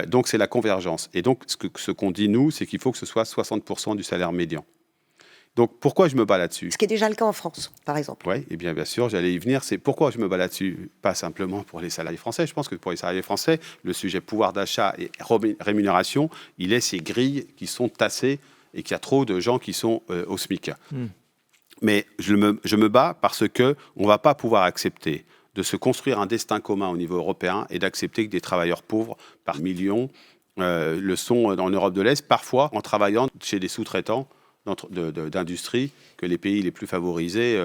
Donc, c'est la convergence. Et donc, ce qu'on dit, nous, c'est qu'il faut que ce soit 60% du salaire médian. Donc, pourquoi je me bats là-dessus ? Ce qui est déjà le cas en France, par exemple. Oui, et bien sûr, j'allais y venir. C'est pourquoi je me bats là-dessus. Pas simplement pour les salariés français. Je pense que pour les salariés français, le sujet pouvoir d'achat et rémunération, il est ces grilles qui sont tassées et qu'il y a trop de gens qui sont au SMIC. Mais je me bats parce qu'on ne va pas pouvoir accepter de se construire un destin commun au niveau européen et d'accepter que des travailleurs pauvres par millions le sont en Europe de l'Est, parfois en travaillant chez des sous-traitants d'industrie que les pays les plus favorisés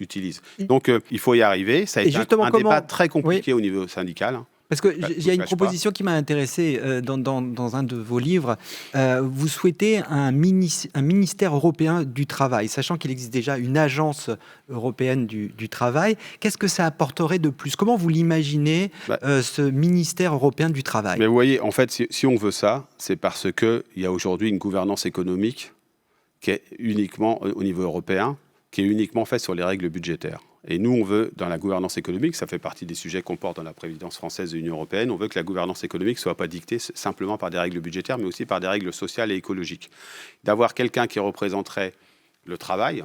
utilisent. Donc, il faut y arriver. Ça a été un débat très compliqué au niveau syndical. Parce qu'il y a une proposition qui m'a intéressé dans un de vos livres. Vous souhaitez un ministère européen du travail, sachant qu'il existe déjà une agence européenne du travail. Qu'est-ce que ça apporterait de plus ? Comment vous l'imaginez, ce ministère européen du travail ? Mais vous voyez, en fait, si on veut ça, c'est parce qu'il y a aujourd'hui une gouvernance économique qui est uniquement au niveau européen, qui est uniquement faite sur les règles budgétaires. Et nous, on veut, dans la gouvernance économique, ça fait partie des sujets qu'on porte dans la présidence française de l'Union européenne, on veut que la gouvernance économique ne soit pas dictée simplement par des règles budgétaires, mais aussi par des règles sociales et écologiques. D'avoir quelqu'un qui représenterait le travail,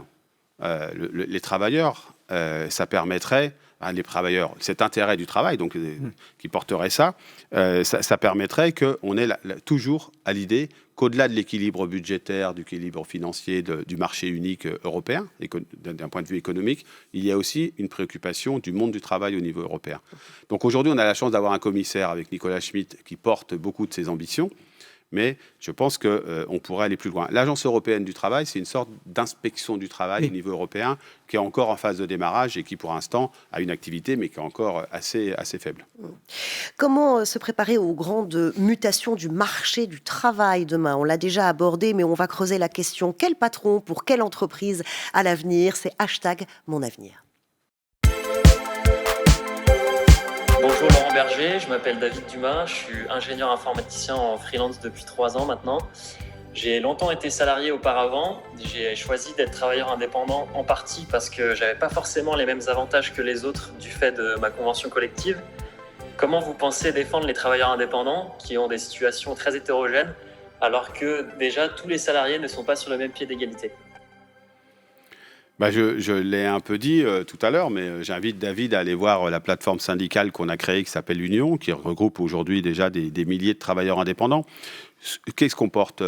les travailleurs, ça permettrait, les travailleurs, cet intérêt du travail, donc qui porterait ça permettrait qu'on ait toujours à l'idée qu'au-delà de l'équilibre budgétaire, du équilibre financier, du marché unique européen, d'un point de vue économique, il y a aussi une préoccupation du monde du travail au niveau européen. Donc aujourd'hui, on a la chance d'avoir un commissaire avec Nicolas Schmit qui porte beaucoup de ces ambitions. Mais je pense qu'on pourrait aller plus loin. L'Agence européenne du travail, c'est une sorte d'inspection du travail au niveau européen qui est encore en phase de démarrage et qui, pour l'instant, a une activité, mais qui est encore assez faible. Comment se préparer aux grandes mutations du marché du travail demain? On l'a déjà abordé, mais on va creuser la question. Quel patron pour quelle entreprise à l'avenir? C'est #MonAvenir. Bonjour Laurent Berger, je m'appelle David Dumas, je suis ingénieur informaticien en freelance depuis 3 ans maintenant. J'ai longtemps été salarié auparavant, j'ai choisi d'être travailleur indépendant en partie parce que j'avais pas forcément les mêmes avantages que les autres du fait de ma convention collective. Comment vous pensez défendre les travailleurs indépendants qui ont des situations très hétérogènes alors que déjà tous les salariés ne sont pas sur le même pied d'égalité ? Je l'ai un peu dit tout à l'heure, mais j'invite David à aller voir la plateforme syndicale qu'on a créée qui s'appelle l'Union, qui regroupe aujourd'hui déjà des milliers de travailleurs indépendants. Qu'est-ce qu'on porte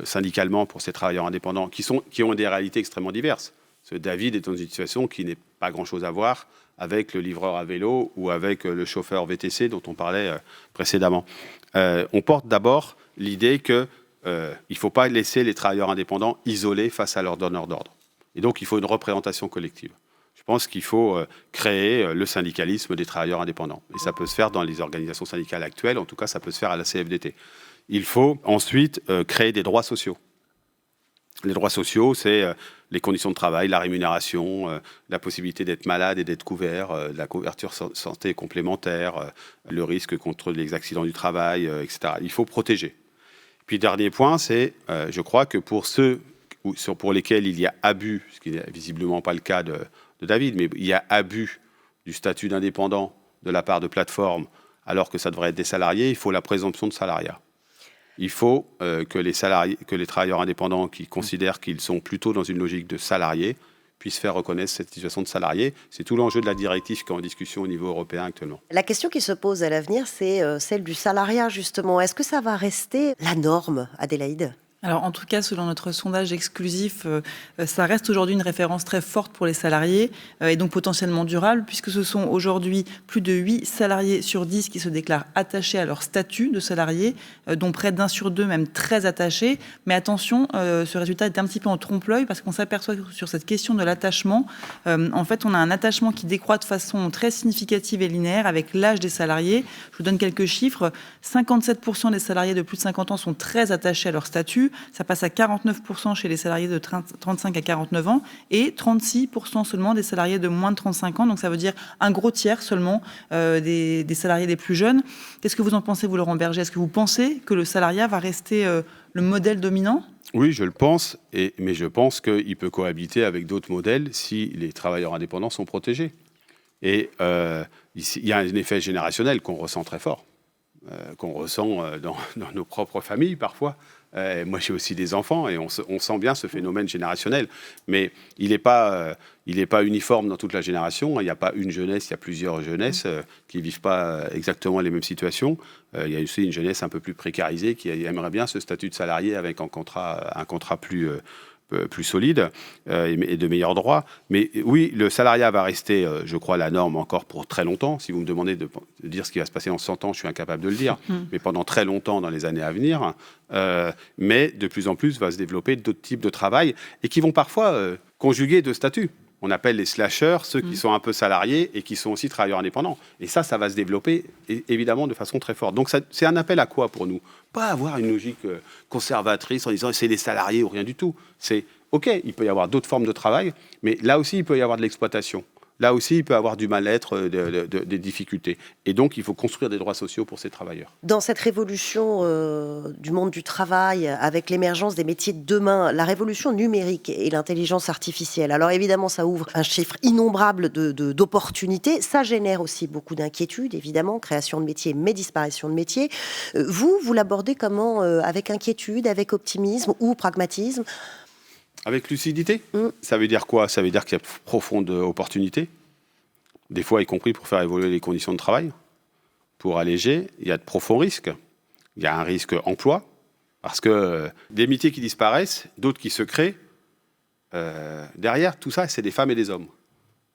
syndicalement pour ces travailleurs indépendants qui ont des réalités extrêmement diverses? David est dans une situation qui n'est pas grand-chose à voir avec le livreur à vélo ou avec le chauffeur VTC dont on parlait précédemment. On porte d'abord l'idée qu'il ne faut pas laisser les travailleurs indépendants isolés face à leurs donneurs d'ordre. Et donc, il faut une représentation collective. Je pense qu'il faut créer le syndicalisme des travailleurs indépendants. Et ça peut se faire dans les organisations syndicales actuelles, en tout cas, ça peut se faire à la CFDT. Il faut ensuite créer des droits sociaux. Les droits sociaux, c'est les conditions de travail, la rémunération, la possibilité d'être malade et d'être couvert, la couverture santé complémentaire, le risque contre les accidents du travail, etc. Il faut protéger. Puis, dernier point, c'est, je crois que pour ceux pour lesquels il y a abus, ce qui n'est visiblement pas le cas de David, mais il y a abus du statut d'indépendant de la part de plateformes, alors que ça devrait être des salariés, il faut la présomption de salariat. Il faut que les travailleurs indépendants qui considèrent qu'ils sont plutôt dans une logique de salariés puissent faire reconnaître cette situation de salarié. C'est tout l'enjeu de la directive qui est en discussion au niveau européen actuellement. La question qui se pose à l'avenir, c'est celle du salariat, justement. Est-ce que ça va rester la norme, Adélaïde ? Alors, en tout cas, selon notre sondage exclusif, ça reste aujourd'hui une référence très forte pour les salariés et donc potentiellement durable, puisque ce sont aujourd'hui plus de 8 salariés sur 10 qui se déclarent attachés à leur statut de salarié, dont près d'1 sur 2 même très attachés. Mais attention, ce résultat est un petit peu en trompe-l'œil parce qu'on s'aperçoit que sur cette question de l'attachement, en fait, on a un attachement qui décroît de façon très significative et linéaire avec l'âge des salariés. Je vous donne quelques chiffres. 57% des salariés de plus de 50 ans sont très attachés à leur statut. Ça passe à 49% chez les salariés de 35 à 49 ans et 36% seulement des salariés de moins de 35 ans. Donc ça veut dire un gros tiers seulement des salariés les plus jeunes. Qu'est-ce que vous en pensez, vous, Laurent Berger? Est-ce que vous pensez que le salariat va rester le modèle dominant? Oui, je le pense, mais je pense qu'il peut cohabiter avec d'autres modèles si les travailleurs indépendants sont protégés. Et il y a un effet générationnel qu'on ressent très fort, qu'on ressent dans nos propres familles parfois. Moi, j'ai aussi des enfants et on sent bien ce phénomène générationnel. Mais il n'est pas uniforme dans toute la génération. Il n'y a pas une jeunesse, il y a plusieurs jeunesses qui ne vivent pas exactement les mêmes situations. Il y a aussi une jeunesse un peu plus précarisée qui aimerait bien ce statut de salarié avec un contrat plus solide et de meilleurs droits. Mais oui, le salariat va rester, je crois, la norme encore pour très longtemps. Si vous me demandez de dire ce qui va se passer dans 100 ans, je suis incapable de le dire. Mais pendant très longtemps dans les années à venir. Mais de plus en plus va se développer d'autres types de travail et qui vont parfois conjuguer deux statuts. On appelle les slasheurs, ceux qui sont un peu salariés et qui sont aussi travailleurs indépendants. Et ça va se développer évidemment de façon très forte. Donc c'est un appel à quoi pour nous? Pas avoir une logique conservatrice en disant c'est les salariés ou rien du tout. C'est OK, il peut y avoir d'autres formes de travail, mais là aussi il peut y avoir de l'exploitation. Là aussi, il peut y avoir du mal-être, des difficultés. Et donc, il faut construire des droits sociaux pour ces travailleurs. Dans cette révolution du monde du travail, avec l'émergence des métiers de demain, la révolution numérique et l'intelligence artificielle, alors évidemment, ça ouvre un chiffre innombrable d'opportunités. Ça génère aussi beaucoup d'inquiétudes, évidemment, création de métiers, mais disparition de métiers. Vous l'abordez comment? Avec inquiétude, avec optimisme ou pragmatisme? Avec lucidité, ça veut dire quoi? Ça veut dire qu'il y a de profondes opportunités, des fois y compris pour faire évoluer les conditions de travail, pour alléger. Il y a de profonds risques. Il y a un risque emploi, parce que des métiers qui disparaissent, d'autres qui se créent, derrière tout ça, c'est des femmes et des hommes.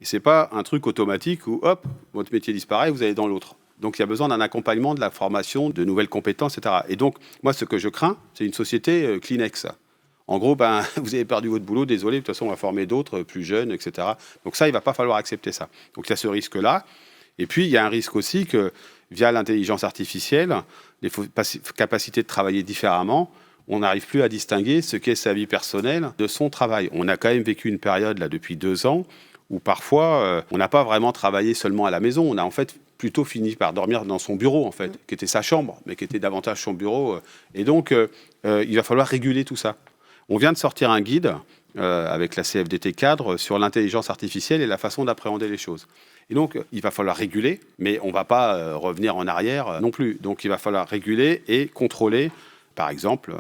Et ce n'est pas un truc automatique où, hop, votre métier disparaît, vous allez dans l'autre. Donc, il y a besoin d'un accompagnement, de la formation, de nouvelles compétences, etc. Et donc, moi, ce que je crains, c'est une société Kleenex. En gros, vous avez perdu votre boulot, désolé, de toute façon, on va former d'autres, plus jeunes, etc. Donc ça, il ne va pas falloir accepter ça. Donc il y a ce risque-là. Et puis, il y a un risque aussi que, via l'intelligence artificielle, les capacités de travailler différemment, on n'arrive plus à distinguer ce qu'est sa vie personnelle de son travail. On a quand même vécu une période, là, depuis 2 ans, où parfois, on n'a pas vraiment travaillé seulement à la maison. On a en fait plutôt fini par dormir dans son bureau, en fait, qui était sa chambre, mais qui était davantage son bureau. Et donc, il va falloir réguler tout ça. On vient de sortir un guide avec la CFDT cadre sur l'intelligence artificielle et la façon d'appréhender les choses. Et donc, il va falloir réguler, mais on ne va pas revenir en arrière non plus. Donc, il va falloir réguler et contrôler. Par exemple,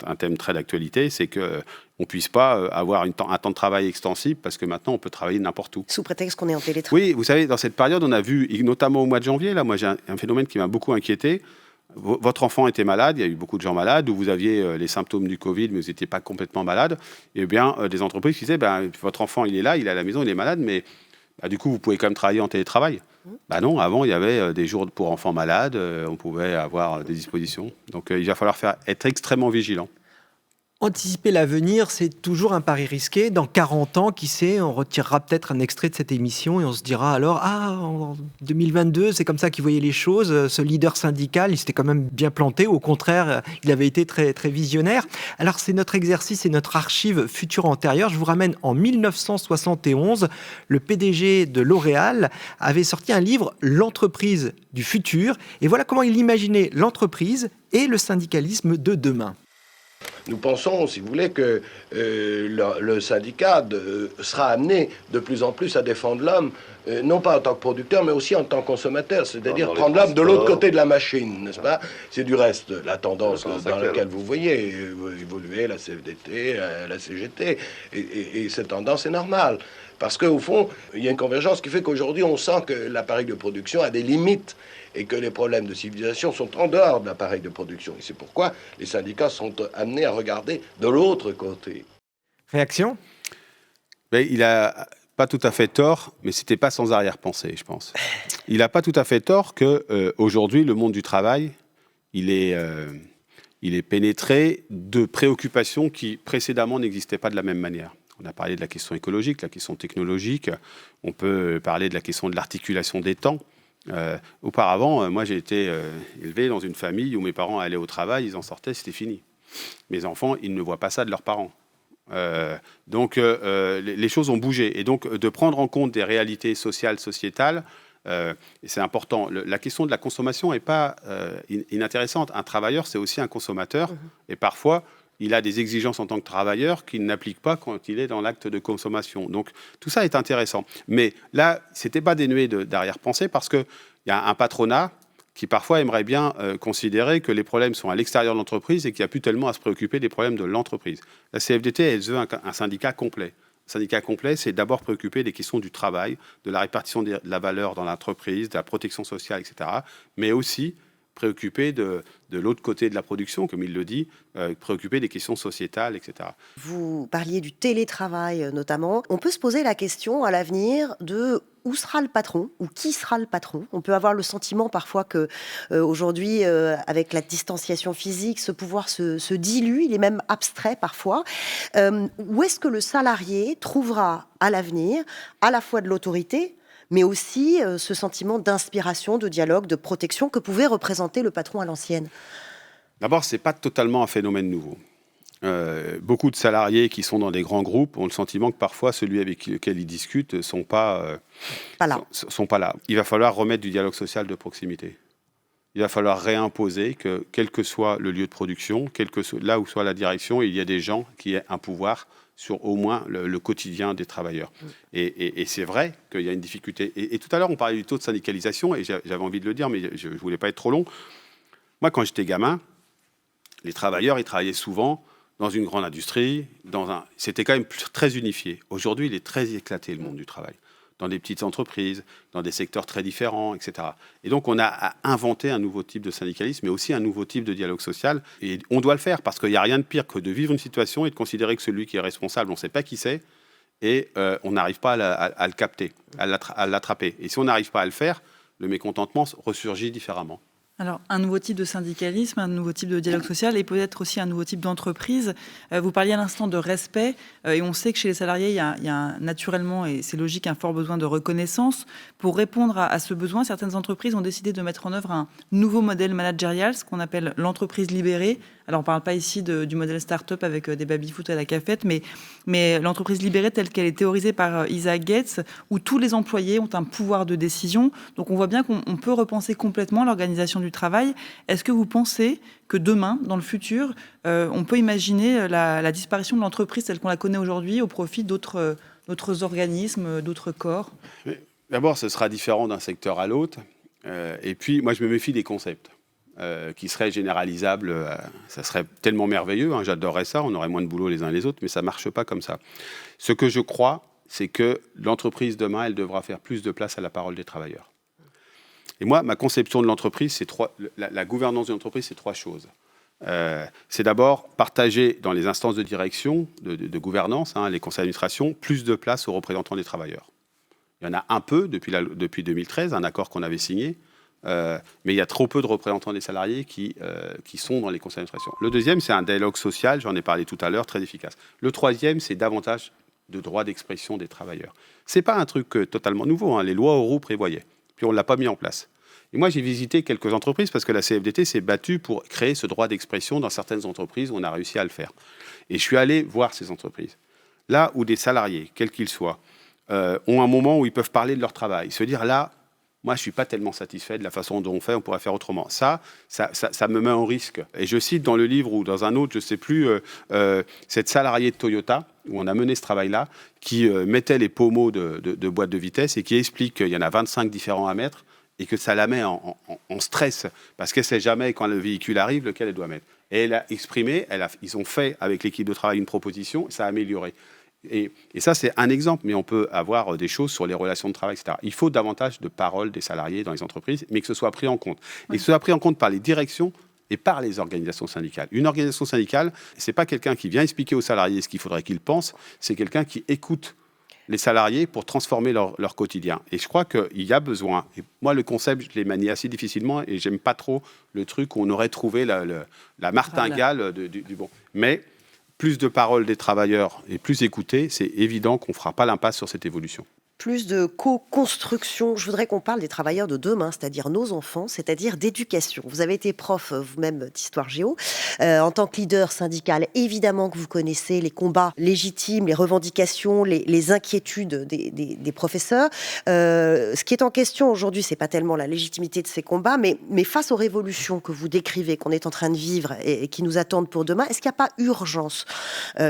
un thème très d'actualité, c'est qu'on ne puisse pas avoir un temps de travail extensible parce que maintenant, on peut travailler n'importe où. Sous prétexte qu'on est en télétravail. Oui, vous savez, dans cette période, on a vu, notamment au mois de janvier, là, moi j'ai un phénomène qui m'a beaucoup inquiété. Votre enfant était malade, il y a eu beaucoup de gens malades, ou vous aviez les symptômes du Covid, mais vous n'étiez pas complètement malade. Eh bien, des entreprises qui disaient, votre enfant, il est là, il est à la maison, il est malade, mais du coup, vous pouvez quand même travailler en télétravail. Non, avant, il y avait des jours pour enfants malades, on pouvait avoir des dispositions. Donc, il va falloir être extrêmement vigilant. Anticiper l'avenir, c'est toujours un pari risqué. Dans 40 ans, qui sait, on retirera peut-être un extrait de cette émission et on se dira alors, en 2022, c'est comme ça qu'il voyait les choses. Ce leader syndical, il s'était quand même bien planté. Au contraire, il avait été très, très visionnaire. Alors, c'est notre exercice et notre archive future antérieure. Je vous ramène en 1971. Le PDG de L'Oréal avait sorti un livre, L'entreprise du futur. Et voilà comment il imaginait l'entreprise et le syndicalisme de demain. Nous pensons, si vous voulez, que le syndicat sera amené de plus en plus à défendre l'homme, non pas en tant que producteur, mais aussi en tant que consommateur, c'est-à-dire prendre l'homme de l'autre côté de la machine, n'est-ce pas? C'est du reste la tendance dans laquelle vous voyez évoluer la CFDT, la CGT, et cette tendance est normale. Parce qu'au fond, il y a une convergence qui fait qu'aujourd'hui, on sent que l'appareil de production a des limites et que les problèmes de civilisation sont en dehors de l'appareil de production. Et c'est pourquoi les syndicats sont amenés à regarder de l'autre côté. Réaction ? Il n'a pas tout à fait tort, mais ce n'était pas sans arrière-pensée, je pense. Il n'a pas tout à fait tort qu'aujourd'hui, le monde du travail, il est pénétré de préoccupations qui, précédemment, n'existaient pas de la même manière. On a parlé de la question écologique, la question technologique. On peut parler de la question de l'articulation des temps. Auparavant, moi, j'ai été élevé dans une famille où mes parents allaient au travail, ils en sortaient, c'était fini. Mes enfants, ils ne voient pas ça de leurs parents. Donc, les choses ont bougé. Et donc, de prendre en compte des réalités sociales, sociétales, c'est important. La question de la consommation n'est pas inintéressante. Un travailleur, c'est aussi un consommateur. Et parfois, il a des exigences en tant que travailleur qu'il n'applique pas quand il est dans l'acte de consommation. Donc, tout ça est intéressant. Mais là, ce n'était pas dénué d'arrière-pensée parce qu'il y a un patronat qui parfois aimerait bien considérer que les problèmes sont à l'extérieur de l'entreprise et qu'il n'y a plus tellement à se préoccuper des problèmes de l'entreprise. La CFDT, elle veut un syndicat complet. Un syndicat complet, c'est d'abord préoccuper des questions du travail, de la répartition de la valeur dans l'entreprise, de la protection sociale, etc. Mais aussi préoccupé de l'autre côté de la production, comme il le dit, préoccupé des questions sociétales, etc. Vous parliez du télétravail notamment. On peut se poser la question à l'avenir de où sera le patron ou qui sera le patron. On peut avoir le sentiment parfois que aujourd'hui, avec la distanciation physique, ce pouvoir se dilue, il est même abstrait parfois. Où est-ce que le salarié trouvera à l'avenir à la fois de l'autorité, mais aussi ce sentiment d'inspiration, de dialogue, de protection que pouvait représenter le patron à l'ancienne? D'abord, ce n'est pas totalement un phénomène nouveau. Beaucoup de salariés qui sont dans des grands groupes ont le sentiment que parfois, celui avec lequel ils discutent ne sont pas là. Il va falloir remettre du dialogue social de proximité. Il va falloir réimposer que, quel que soit le lieu de production, là où soit la direction, il y a des gens qui aient un pouvoir sur au moins le quotidien des travailleurs. Et c'est vrai qu'il y a une difficulté. Et tout à l'heure, on parlait du taux de syndicalisation, et j'avais envie de le dire, mais je ne voulais pas être trop long. Moi, quand j'étais gamin, les travailleurs, ils travaillaient souvent dans une grande industrie. C'était quand même très unifié. Aujourd'hui, il est très éclaté, le monde du travail. Dans des petites entreprises, dans des secteurs très différents, etc. Et donc, on a à inventer un nouveau type de syndicalisme, mais aussi un nouveau type de dialogue social. Et on doit le faire, parce qu'il n'y a rien de pire que de vivre une situation et de considérer que celui qui est responsable, on ne sait pas qui c'est, et on n'arrive pas à le capter, à l'attraper. Et si on n'arrive pas à le faire, le mécontentement ressurgit différemment. Alors, un nouveau type de syndicalisme, un nouveau type de dialogue social et peut-être aussi un nouveau type d'entreprise. Vous parliez à l'instant de respect et on sait que chez les salariés, il y a naturellement, et c'est logique, un fort besoin de reconnaissance. Pour répondre à ce besoin, certaines entreprises ont décidé de mettre en œuvre un nouveau modèle managérial, ce qu'on appelle l'entreprise libérée. Alors, on ne parle pas ici du modèle start-up avec des baby-foot à la cafette, mais l'entreprise libérée telle qu'elle est théorisée par Isaac Gates, où tous les employés ont un pouvoir de décision. Donc, on voit bien qu'on peut repenser complètement l'organisation du travail. Est-ce que vous pensez que demain, dans le futur, on peut imaginer la disparition de l'entreprise telle qu'on la connaît aujourd'hui au profit d'autres organismes, d'autres corps ? D'abord, ce sera différent d'un secteur à l'autre. Et puis, moi, je me méfie des concepts. Qui serait généralisable, ça serait tellement merveilleux, hein, j'adorerais ça, on aurait moins de boulot les uns et les autres, mais ça ne marche pas comme ça. Ce que je crois, c'est que l'entreprise demain, elle devra faire plus de place à la parole des travailleurs. Et moi, ma conception de l'entreprise, la gouvernance de l'entreprise, c'est 3 choses. C'est d'abord partager dans les instances de direction, de gouvernance, hein, les conseils d'administration, plus de place aux représentants des travailleurs. Il y en a un peu depuis 2013, un accord qu'on avait signé, mais il y a trop peu de représentants des salariés qui sont dans les conseils d'administration. Le deuxième, c'est un dialogue social, j'en ai parlé tout à l'heure, très efficace. Le troisième, c'est davantage de droit d'expression des travailleurs. Ce n'est pas un truc totalement nouveau, hein, les lois Auroux prévoyaient, puis on ne l'a pas mis en place. Et moi, j'ai visité quelques entreprises parce que la CFDT s'est battue pour créer ce droit d'expression dans certaines entreprises où on a réussi à le faire. Et je suis allé voir ces entreprises. Là où des salariés, quels qu'ils soient, ont un moment où ils peuvent parler de leur travail, se dire là, moi, je ne suis pas tellement satisfait de la façon dont on fait, on pourrait faire autrement. Ça me met en risque. Et je cite dans le livre ou dans un autre, je ne sais plus, cette salariée de Toyota, où on a mené ce travail-là, qui mettait les pommeaux de boîte de vitesse et qui explique qu'il y en a 25 différents à mettre et que ça la met en stress parce qu'elle ne sait jamais, quand le véhicule arrive, lequel elle doit mettre. Et elle a exprimé, ils ont fait avec l'équipe de travail une proposition, ça a amélioré. Et ça, c'est un exemple, mais on peut avoir des choses sur les relations de travail, etc. Il faut davantage de paroles des salariés dans les entreprises, mais que ce soit pris en compte. Et que ce soit pris en compte par les directions et par les organisations syndicales. Une organisation syndicale, ce n'est pas quelqu'un qui vient expliquer aux salariés ce qu'il faudrait qu'ils pensent, c'est quelqu'un qui écoute les salariés pour transformer leur quotidien. Et je crois qu'il y a besoin. Et moi, le concept, je l'ai manié assez difficilement et j'aime pas trop le truc où on aurait trouvé la martingale du bon. Mais plus de paroles des travailleurs et plus écoutés, c'est évident qu'on ne fera pas l'impasse sur cette évolution. Plus de co-construction. Je voudrais qu'on parle des travailleurs de demain, c'est-à-dire nos enfants, c'est-à-dire d'éducation. Vous avez été prof vous-même d'histoire géo. En tant que leader syndical, évidemment que vous connaissez les combats légitimes, les revendications, les inquiétudes des professeurs. Ce qui est en question aujourd'hui, c'est pas tellement la légitimité de ces combats, mais face aux révolutions que vous décrivez, qu'on est en train de vivre et qui nous attendent pour demain, est-ce qu'il n'y a pas urgence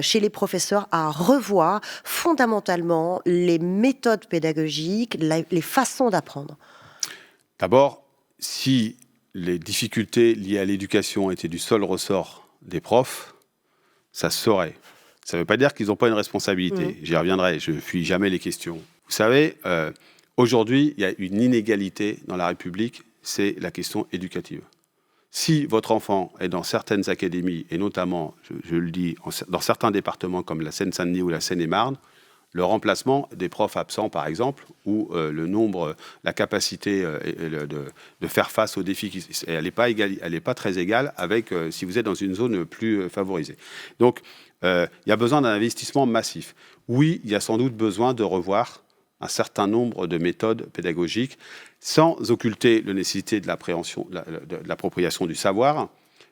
chez les professeurs à revoir fondamentalement les méthodes pédagogiques, les façons d'apprendre? D'abord, si les difficultés liées à l'éducation étaient du seul ressort des profs, ça se saurait. Ça ne veut pas dire qu'ils n'ont pas une responsabilité. J'y reviendrai, je ne fuis jamais les questions. Vous savez, aujourd'hui, il y a une inégalité dans la République, c'est la question éducative. Si votre enfant est dans certaines académies, et notamment, je le dis, dans certains départements comme la Seine-Saint-Denis ou la Seine-et-Marne, le remplacement des profs absents, par exemple, ou le nombre, la capacité de faire face aux défis, elle n'est pas très égale avec si vous êtes dans une zone plus favorisée. Donc, il y a besoin d'un investissement massif. Oui, il y a sans doute besoin de revoir un certain nombre de méthodes pédagogiques, sans occulter la nécessité de l'appropriation du savoir,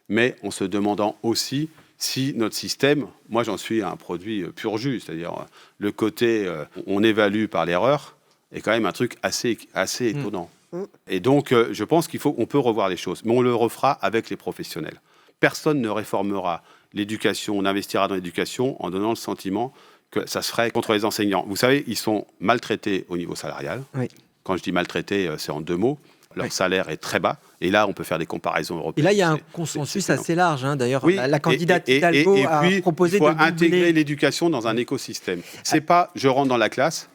mais en se demandant aussi si notre système, moi j'en suis un produit pur jus, c'est-à-dire le côté on évalue par l'erreur est quand même un truc assez étonnant. Et donc je pense qu'on peut revoir les choses, mais on le refera avec les professionnels. Personne ne réformera l'éducation, on investira dans l'éducation en donnant le sentiment que ça se ferait contre les enseignants. Vous savez, ils sont maltraités au niveau salarial. Oui. Quand je dis maltraités, c'est en 2 mots. Leur salaire est très bas. Et là, on peut faire des comparaisons européennes. Et là, il y a un consensus assez large. Hein. D'ailleurs, la candidate Hidalgo a proposé de intégrer l'éducation dans un écosystème. C'est pas je rentre dans la classe,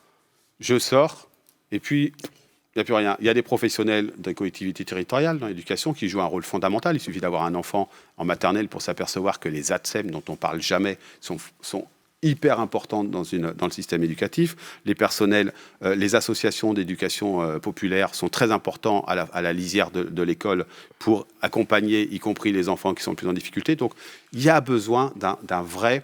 je sors, et puis il n'y a plus rien. Il y a des professionnels des collectivités territoriales dans l'éducation qui jouent un rôle fondamental. Il suffit d'avoir un enfant en maternelle pour s'apercevoir que les ATSEM, dont on ne parle jamais, sont hyper importante dans le système éducatif. Les personnels, les associations d'éducation populaire sont très importants à la lisière de l'école pour accompagner, y compris les enfants qui sont le plus en difficulté. Donc, il y a besoin d'un vrai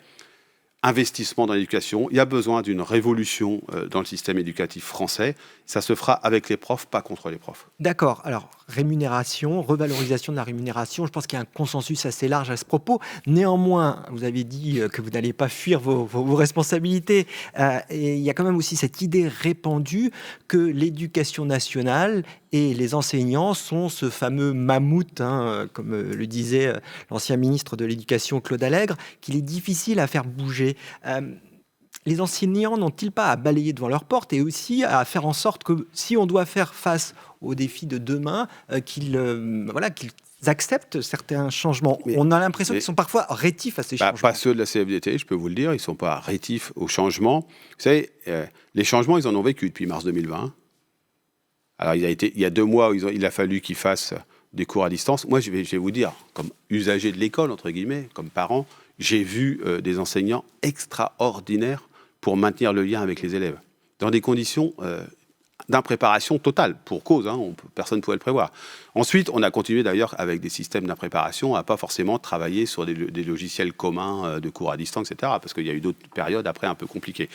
investissement dans l'éducation. Il y a besoin d'une révolution dans le système éducatif français. Ça se fera avec les profs, pas contre les profs. D'accord. Alors, rémunération, revalorisation de la rémunération, je pense qu'il y a un consensus assez large à ce propos. Néanmoins, vous avez dit que vous n'allez pas fuir vos responsabilités. Et il y a quand même aussi cette idée répandue que l'éducation nationale et les enseignants sont ce fameux mammouth, comme le disait l'ancien ministre de l'Éducation Claude Allègre, qu'il est difficile à faire bouger. Les enseignants n'ont-ils pas à balayer devant leur porte et aussi à faire en sorte que si on doit faire face aux défis de demain, qu'ils acceptent certains changements? Mais on a l'impression qu'ils sont parfois rétifs à ces changements. Pas ceux de la CFDT, je peux vous le dire, ils ne sont pas rétifs aux changements. Vous savez, les changements, ils en ont vécu depuis mars 2020. Alors, il y a 2 mois, il a fallu qu'ils fassent des cours à distance. Moi, je vais vous dire, comme usager de l'école, entre guillemets, comme parent, j'ai vu des enseignants extraordinaires pour maintenir le lien avec les élèves, dans des conditions d'impréparation totale, pour cause, personne ne pouvait le prévoir. Ensuite, on a continué d'ailleurs avec des systèmes d'impréparation à pas forcément travailler sur des logiciels communs de cours à distance, etc., parce qu'il y a eu d'autres périodes après un peu compliquées.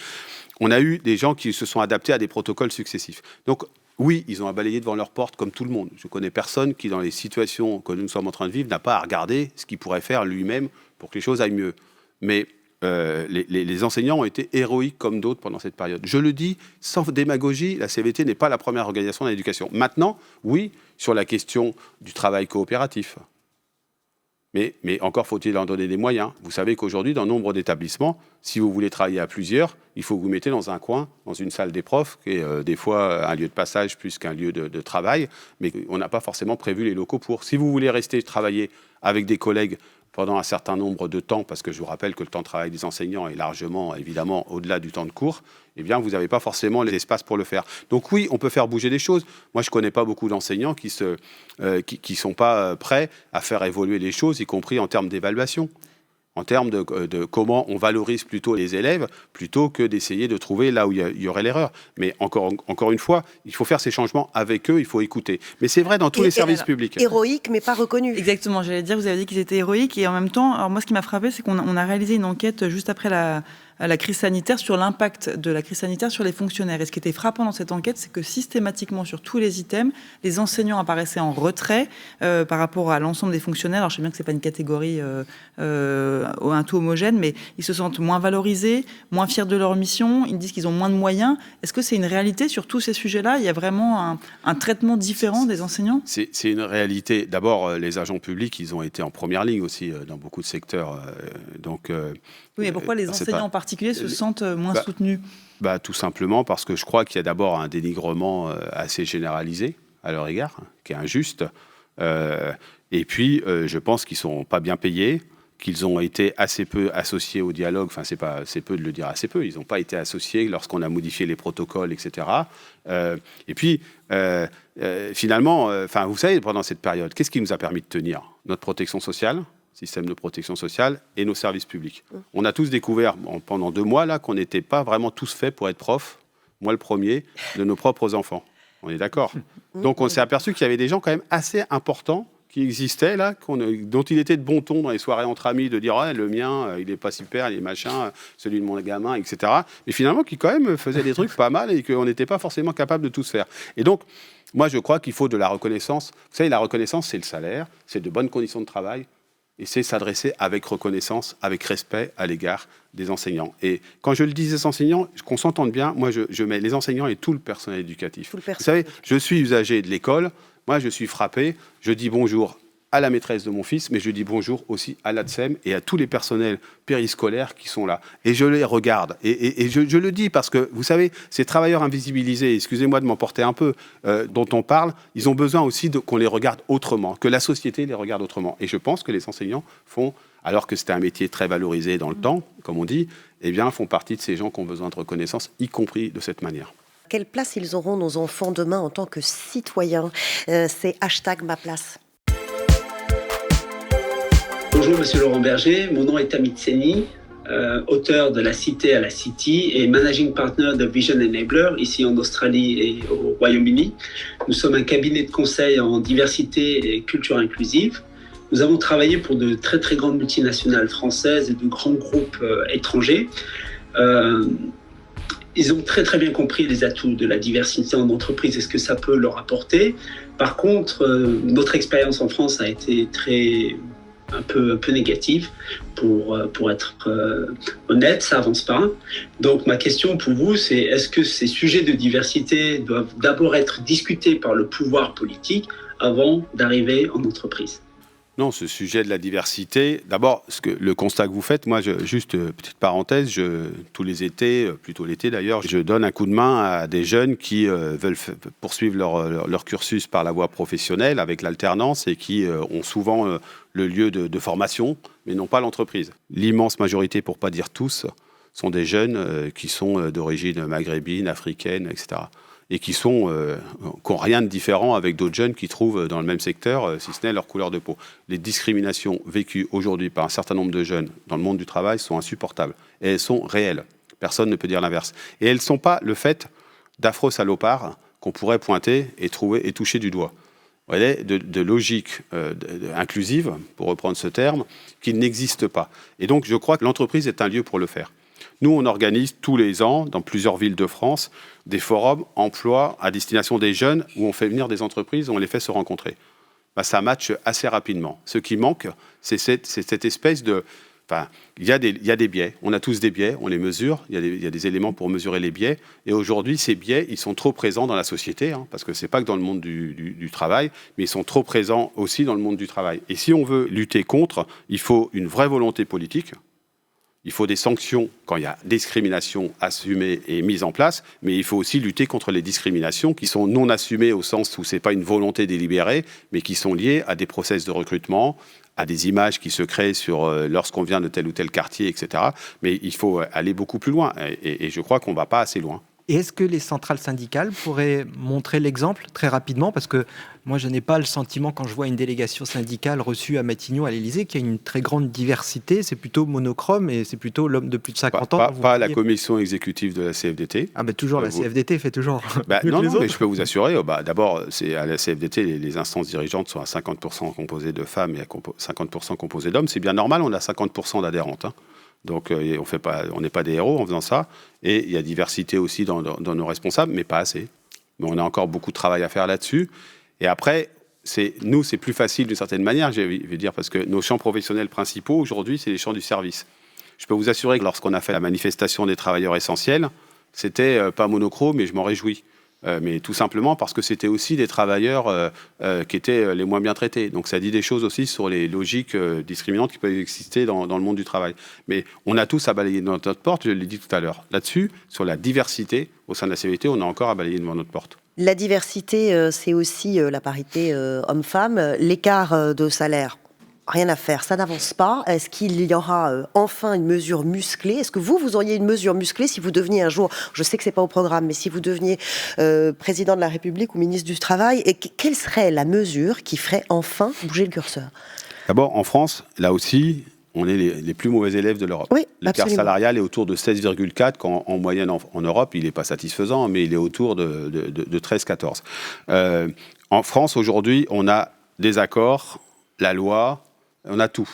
On a eu des gens qui se sont adaptés à des protocoles successifs. Donc, oui, ils ont à balayer devant leur porte comme tout le monde. Je connais personne qui, dans les situations que nous sommes en train de vivre, n'a pas à regarder ce qu'il pourrait faire lui-même pour que les choses aillent mieux. Mais les enseignants ont été héroïques comme d'autres pendant cette période. Je le dis sans démagogie, la CFDT n'est pas la première organisation de l'éducation. Maintenant, oui, sur la question du travail coopératif. Mais encore faut-il en donner des moyens. Vous savez qu'aujourd'hui, dans nombre d'établissements, si vous voulez travailler à plusieurs, il faut que vous mettez dans un coin, dans une salle des profs, qui est des fois un lieu de passage plus qu'un lieu de travail, mais on n'a pas forcément prévu les locaux pour. Si vous voulez rester travailler avec des collègues pendant un certain nombre de temps, parce que je vous rappelle que le temps de travail des enseignants est largement, évidemment, au-delà du temps de cours, eh bien, vous n'avez pas forcément les espaces pour le faire. Donc oui, on peut faire bouger des choses. Moi, je ne connais pas beaucoup d'enseignants qui sont pas prêts à faire évoluer les choses, y compris en termes d'évaluation, en termes de comment on valorise plutôt les élèves, plutôt que d'essayer de trouver là où il y aurait l'erreur. Mais encore une fois, il faut faire ces changements avec eux, il faut écouter. Mais c'est vrai dans tous les services publics. Héroïques, mais pas reconnus. Exactement, j'allais dire, vous avez dit qu'ils étaient héroïques, et en même temps, alors moi, ce qui m'a frappé, c'est qu'on a réalisé une enquête juste après la crise sanitaire, sur l'impact de la crise sanitaire sur les fonctionnaires. Et ce qui était frappant dans cette enquête, c'est que systématiquement, sur tous les items, les enseignants apparaissaient en retrait par rapport à l'ensemble des fonctionnaires. Alors, je sais bien que ce n'est pas une catégorie un tout homogène, mais ils se sentent moins valorisés, moins fiers de leur mission, ils disent qu'ils ont moins de moyens. Est-ce que c'est une réalité sur tous ces sujets-là? Il y a vraiment un traitement différent des enseignants? C'est une réalité. D'abord, les agents publics, ils ont été en première ligne aussi dans beaucoup de secteurs. Oui, mais pourquoi les enseignants en particulier se sentent moins soutenus? Tout simplement parce que je crois qu'il y a d'abord un dénigrement assez généralisé à leur égard, qui est injuste. Et puis, je pense qu'ils ne sont pas bien payés, qu'ils ont été assez peu associés au dialogue. Enfin, c'est peu de le dire assez peu. Ils n'ont pas été associés lorsqu'on a modifié les protocoles, etc. Et puis, finalement, vous savez, pendant cette période, qu'est-ce qui nous a permis de tenir? Notre protection sociale, système de protection sociale, et nos services publics. On a tous découvert pendant 2 mois là qu'on n'était pas vraiment tous faits pour être prof, moi le premier, de nos propres enfants. On est d'accord? Donc on s'est aperçu qu'il y avait des gens quand même assez importants qui existaient là, dont il était de bon ton dans les soirées entre amis de dire le mien, il est pas super, il est machin, celui de mon gamin, etc. Mais finalement qui quand même faisaient des trucs pas mal et qu'on n'était pas forcément capable de tous faire. Et donc moi je crois qu'il faut de la reconnaissance. Vous savez, la reconnaissance c'est le salaire, c'est de bonnes conditions de travail. Et c'est s'adresser avec reconnaissance, avec respect à l'égard des enseignants. Et quand je le dis des enseignants, qu'on s'entende bien, moi je mets les enseignants et tout le personnel éducatif. Vous savez, je suis usager de l'école, moi je suis frappé, je dis bonjour à la maîtresse de mon fils, mais je dis bonjour aussi à l'ADSEM et à tous les personnels périscolaires qui sont là. Et je les regarde. Et je le dis parce que, vous savez, ces travailleurs invisibilisés, excusez-moi de m'emporter un peu, dont on parle, ils ont besoin aussi qu'on les regarde autrement, que la société les regarde autrement. Et je pense que les enseignants font, alors que c'était un métier très valorisé dans le temps, comme on dit, font partie de ces gens qui ont besoin de reconnaissance, y compris de cette manière. Quelle place ils auront, nos enfants, demain en tant que citoyens? C'est #maplace. Bonjour Monsieur Laurent Berger, mon nom est Amit Seni. auteur de La Cité à la City et Managing Partner de Vision Enabler, ici en Australie et au Royaume-Uni. Nous sommes un cabinet de conseil en diversité et culture inclusive. Nous avons travaillé pour de très très grandes multinationales françaises et de grands groupes étrangers. Ils ont très très bien compris les atouts de la diversité en entreprise et ce que ça peut leur apporter. Par contre, notre expérience en France a été un peu négative. Pour être honnête, ça avance pas. Donc ma question pour vous, c'est est-ce que ces sujets de diversité doivent d'abord être discutés par le pouvoir politique avant d'arriver en entreprise ? Non, ce sujet de la diversité, d'abord, le constat que vous faites, moi, juste petite parenthèse, tous les étés, plutôt l'été d'ailleurs, je donne un coup de main à des jeunes qui veulent poursuivre leur cursus par la voie professionnelle avec l'alternance et qui ont souvent le lieu de formation, mais non pas l'entreprise. L'immense majorité, pour ne pas dire tous, sont des jeunes qui sont d'origine maghrébine, africaine, etc. Et qui n'ont rien de différent avec d'autres jeunes qui trouvent dans le même secteur, si ce n'est leur couleur de peau. Les discriminations vécues aujourd'hui par un certain nombre de jeunes dans le monde du travail sont insupportables. Et elles sont réelles. Personne ne peut dire l'inverse. Et elles ne sont pas le fait d'affreux salopards qu'on pourrait pointer et toucher du doigt. Vous voyez, de logique inclusive, pour reprendre ce terme, qui n'existe pas. Et donc, je crois que l'entreprise est un lieu pour le faire. Nous, on organise tous les ans, dans plusieurs villes de France, des forums emploi à destination des jeunes où on fait venir des entreprises, on les fait se rencontrer. Ça matche assez rapidement. Ce qui manque, c'est cette espèce de... il y a des biais. On a tous des biais, on les mesure. Il y a des éléments pour mesurer les biais. Et aujourd'hui, ces biais, ils sont trop présents dans la société, parce que ce n'est pas que dans le monde du travail, mais ils sont trop présents aussi dans le monde du travail. Et si on veut lutter contre, il faut une vraie volonté politique. Il faut des sanctions quand il y a discrimination assumée et mise en place, mais il faut aussi lutter contre les discriminations qui sont non assumées au sens où ce n'est pas une volonté délibérée, mais qui sont liées à des process de recrutement, à des images qui se créent lorsqu'on vient de tel ou tel quartier, etc. Mais il faut aller beaucoup plus loin, et je crois qu'on ne va pas assez loin. Et est-ce que les centrales syndicales pourraient montrer l'exemple très rapidement ? Parce que moi, je n'ai pas le sentiment, quand je vois une délégation syndicale reçue à Matignon, à l'Élysée, qu'il y a une très grande diversité. C'est plutôt monochrome et c'est plutôt l'homme de plus de 50 ans. Pas la commission exécutive de la CFDT. Ah ben toujours, la CFDT fait toujours non, mais je peux vous assurer. D'abord, à la CFDT, les instances dirigeantes sont à 50% composées de femmes et à 50% composées d'hommes. C'est bien normal, on a 50% d'adhérentes. Donc, on n'est pas des héros en faisant ça. Et il y a diversité aussi dans nos responsables, mais pas assez. Mais on a encore beaucoup de travail à faire là-dessus. Et après, c'est plus facile d'une certaine manière, je vais dire, parce que nos champs professionnels principaux, aujourd'hui, c'est les champs du service. Je peux vous assurer que lorsqu'on a fait la manifestation des travailleurs essentiels, c'était pas monochrome, mais je m'en réjouis. Mais tout simplement parce que c'était aussi des travailleurs qui étaient les moins bien traités. Donc ça dit des choses aussi sur les logiques discriminantes qui peuvent exister dans le monde du travail. Mais on a tous à balayer devant notre porte, je l'ai dit tout à l'heure. Là-dessus, sur la diversité, au sein de la CFDT, on a encore à balayer devant notre porte. La diversité, c'est aussi la parité homme-femme, l'écart de salaire. Rien à faire, ça n'avance pas. Est-ce qu'il y aura enfin une mesure musclée ? Est-ce que vous auriez une mesure musclée si vous deveniez un jour, je sais que c'est pas au programme, mais si vous deveniez président de la République ou ministre du Travail, et quelle serait la mesure qui ferait enfin bouger le curseur ? D'abord, en France, là aussi, on est les plus mauvais élèves de l'Europe. Oui, l'écart salarial est autour de 16,4, quand en moyenne en Europe, il n'est pas satisfaisant, mais il est autour de 13-14. En France, aujourd'hui, on a des accords, la loi... On a tout.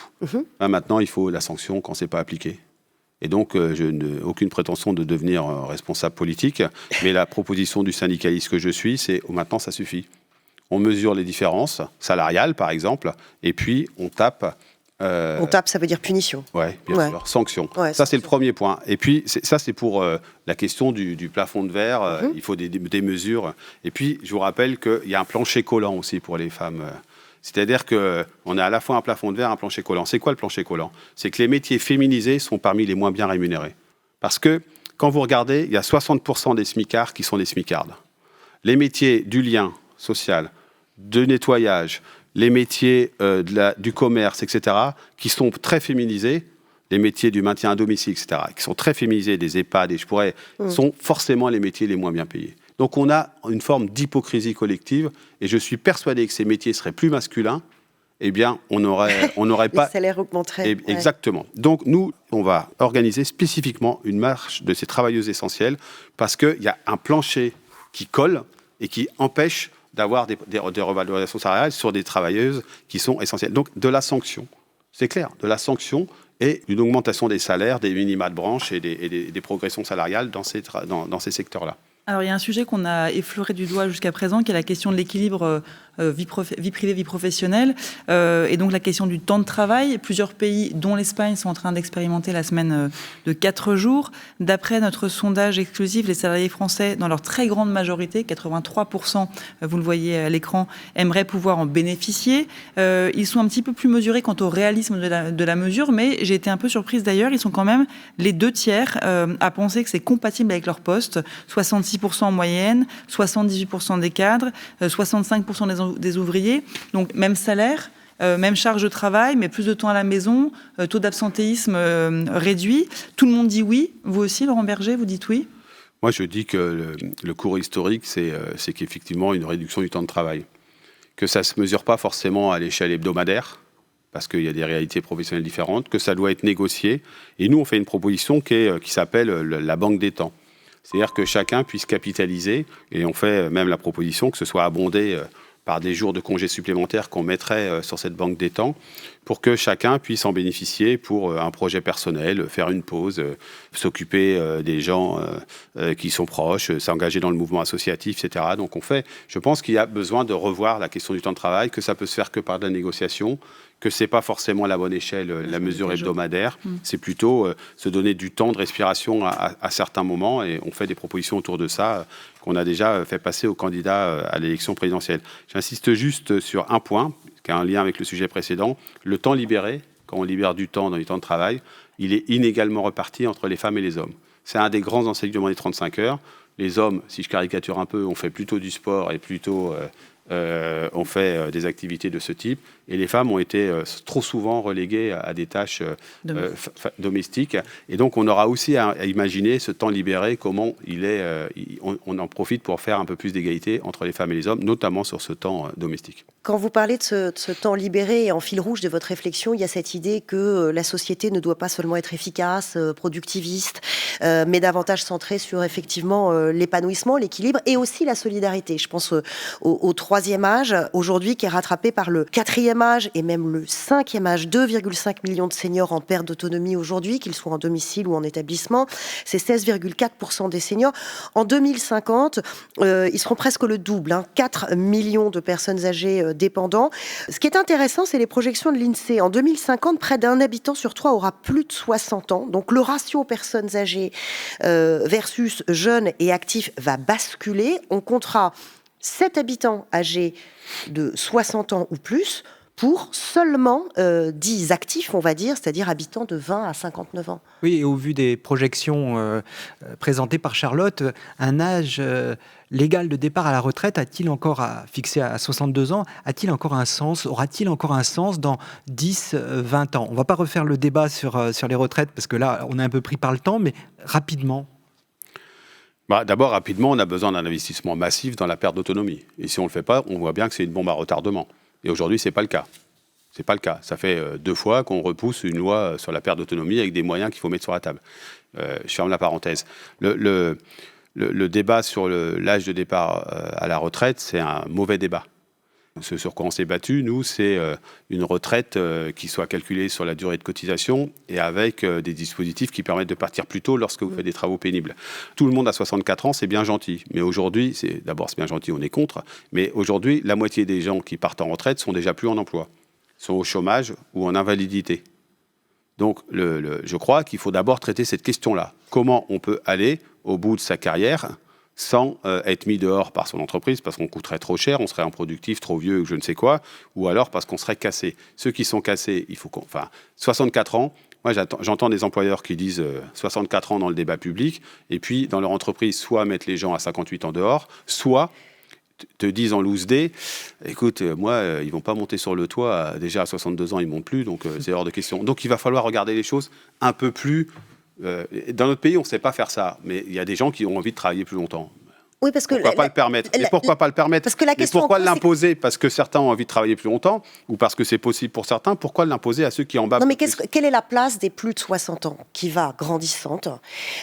Maintenant, il faut la sanction quand ce n'est pas appliqué. Et donc, je n'ai aucune prétention de devenir responsable politique, mais la proposition du syndicaliste que je suis, c'est maintenant, ça suffit. On mesure les différences salariales, par exemple, et puis on tape... On tape, ça veut dire punition. Oui, bien sûr, sanction. Ouais, ça, c'est le premier point. Et puis, ça, c'est pour la question du plafond de verre. Il faut des mesures. Et puis, je vous rappelle qu'il y a un plancher collant aussi pour les femmes. C'est-à-dire qu'on a à la fois un plafond de verre et un plancher collant. C'est quoi le plancher collant ? C'est que les métiers féminisés sont parmi les moins bien rémunérés. Parce que, quand vous regardez, il y a 60% des smicards qui sont des smicardes. Les métiers du lien social, de nettoyage, les métiers du commerce, etc., qui sont très féminisés, les métiers du maintien à domicile, etc., qui sont très féminisés, des EHPAD, sont forcément les métiers les moins bien payés. Donc on a une forme d'hypocrisie collective, et je suis persuadé que ces métiers seraient plus masculins, eh bien, on n'aurait pas... Les salaires augmenteraient. Exactement. Donc, nous, on va organiser spécifiquement une marche de ces travailleuses essentielles parce qu'il y a un plancher qui colle et qui empêche d'avoir des revalorisations salariales sur des travailleuses qui sont essentielles. Donc, de la sanction, c'est clair, de la sanction et une augmentation des salaires, des minima de branche et des progressions salariales dans ces secteurs-là. Alors, il y a un sujet qu'on a effleuré du doigt jusqu'à présent, qui est la question de l'équilibre vie privée, vie professionnelle, et donc la question du temps de travail. Plusieurs pays, dont l'Espagne, sont en train d'expérimenter la semaine de 4 jours. D'après notre sondage exclusif, les salariés français, dans leur très grande majorité, 83%, vous le voyez à l'écran, aimeraient pouvoir en bénéficier. Ils sont un petit peu plus mesurés quant au réalisme de la mesure, mais j'ai été un peu surprise d'ailleurs, ils sont quand même les 2/3 à penser que c'est compatible avec leur poste, 66% en moyenne, 78% des cadres, 65% des ouvriers, donc même salaire, même charge de travail, mais plus de temps à la maison, taux d'absentéisme réduit. Tout le monde dit oui. Vous aussi, Laurent Berger, vous dites oui? Moi, je dis que le cours historique, c'est qu'effectivement, une réduction du temps de travail. Que ça ne se mesure pas forcément à l'échelle hebdomadaire, parce qu'il y a des réalités professionnelles différentes, que ça doit être négocié. Et nous, on fait une proposition qui s'appelle la banque des temps. C'est-à-dire que chacun puisse capitaliser, et on fait même la proposition que ce soit abondé par des jours de congés supplémentaires qu'on mettrait sur cette banque des temps pour que chacun puisse en bénéficier pour un projet personnel, faire une pause, s'occuper des gens qui sont proches, s'engager dans le mouvement associatif, etc. Donc je pense qu'il y a besoin de revoir la question du temps de travail, que ça peut se faire que par de la négociation, que ce n'est pas forcément la bonne échelle, la mesure hebdomadaire. C'est plutôt se donner du temps de respiration à certains moments, et on fait des propositions autour de ça qu'on a déjà fait passer aux candidats à l'élection présidentielle. J'insiste juste sur un point, qui a un lien avec le sujet précédent. Le temps libéré, quand on libère du temps dans les temps de travail, il est inégalement reparti entre les femmes et les hommes. C'est un des grands enseignements des 35 heures. Les hommes, si je caricature un peu, on fait plutôt du sport et plutôt... on fait des activités de ce type, et les femmes ont été trop souvent reléguées à des tâches domestiques. Et donc, on aura aussi à imaginer ce temps libéré, comment on en profite pour faire un peu plus d'égalité entre les femmes et les hommes, notamment sur ce temps domestique. Quand vous parlez de ce temps libéré, en fil rouge de votre réflexion, il y a cette idée que la société ne doit pas seulement être efficace, productiviste, mais davantage centrée sur effectivement l'épanouissement, l'équilibre et aussi la solidarité. Je pense au troisième âge, aujourd'hui, qui est rattrapé par le quatrième âge et même le cinquième âge. 2,5 millions de seniors en perte d'autonomie aujourd'hui, qu'ils soient en domicile ou en établissement. C'est 16,4% des seniors. En 2050, ils seront presque le double, 4 millions de personnes âgées dépendants. Ce qui est intéressant, c'est les projections de l'INSEE. En 2050, près d'un habitant sur 3 aura plus de 60 ans. Donc le ratio personnes âgées versus jeunes et actifs va basculer. On comptera 7 habitants âgés de 60 ans ou plus pour seulement 10 actifs, on va dire, c'est-à-dire habitants de 20 à 59 ans. Oui, et au vu des projections présentées par Charlotte, un âge légal de départ à la retraite a-t-il encore, fixé à 62 ans, a-t-il encore un sens, aura-t-il encore un sens dans 10, 20 ans? On ne va pas refaire le débat sur les retraites, parce que là, on est un peu pris par le temps, mais rapidement. D'abord, rapidement, on a besoin d'un investissement massif dans la perte d'autonomie. Et si on ne le fait pas, on voit bien que c'est une bombe à retardement. Et aujourd'hui, ce n'est pas le cas. C'est pas le cas. Ça fait 2 fois qu'on repousse une loi sur la perte d'autonomie avec des moyens qu'il faut mettre sur la table. Je ferme la parenthèse. Le débat sur l'âge de départ à la retraite, c'est un mauvais débat. Ce sur quoi on s'est battu, nous, c'est une retraite qui soit calculée sur la durée de cotisation et avec des dispositifs qui permettent de partir plus tôt lorsque vous faites des travaux pénibles. Tout le monde à 64 ans, c'est bien gentil. Mais aujourd'hui, c'est bien gentil, on est contre. Mais aujourd'hui, la moitié des gens qui partent en retraite sont déjà plus en emploi, sont au chômage ou en invalidité. Donc, je crois qu'il faut d'abord traiter cette question-là. Comment on peut aller au bout de sa carrière sans être mis dehors par son entreprise, parce qu'on coûterait trop cher, on serait improductif, trop vieux, ou je ne sais quoi, ou alors parce qu'on serait cassé. Ceux qui sont cassés, 64 ans, moi j'entends des employeurs qui disent 64 ans dans le débat public, et puis dans leur entreprise, soit mettre les gens à 58 ans dehors, soit te disent en loose day, écoute, moi, ils vont pas monter sur le toit, déjà à 62 ans, ils montent plus, donc c'est hors de question. Donc il va falloir regarder les choses un peu plus... dans notre pays, on ne sait pas faire ça, mais il y a des gens qui ont envie de travailler plus longtemps. Oui, parce que pourquoi pas le permettre? Et pourquoi pas le permettre? Parce que la question, mais pourquoi en cause, l'imposer? Parce que certains ont envie de travailler plus longtemps ou parce que c'est possible pour certains? Pourquoi l'imposer à ceux qui en bas? Non, mais quelle est la place des plus de 60 ans qui va grandissante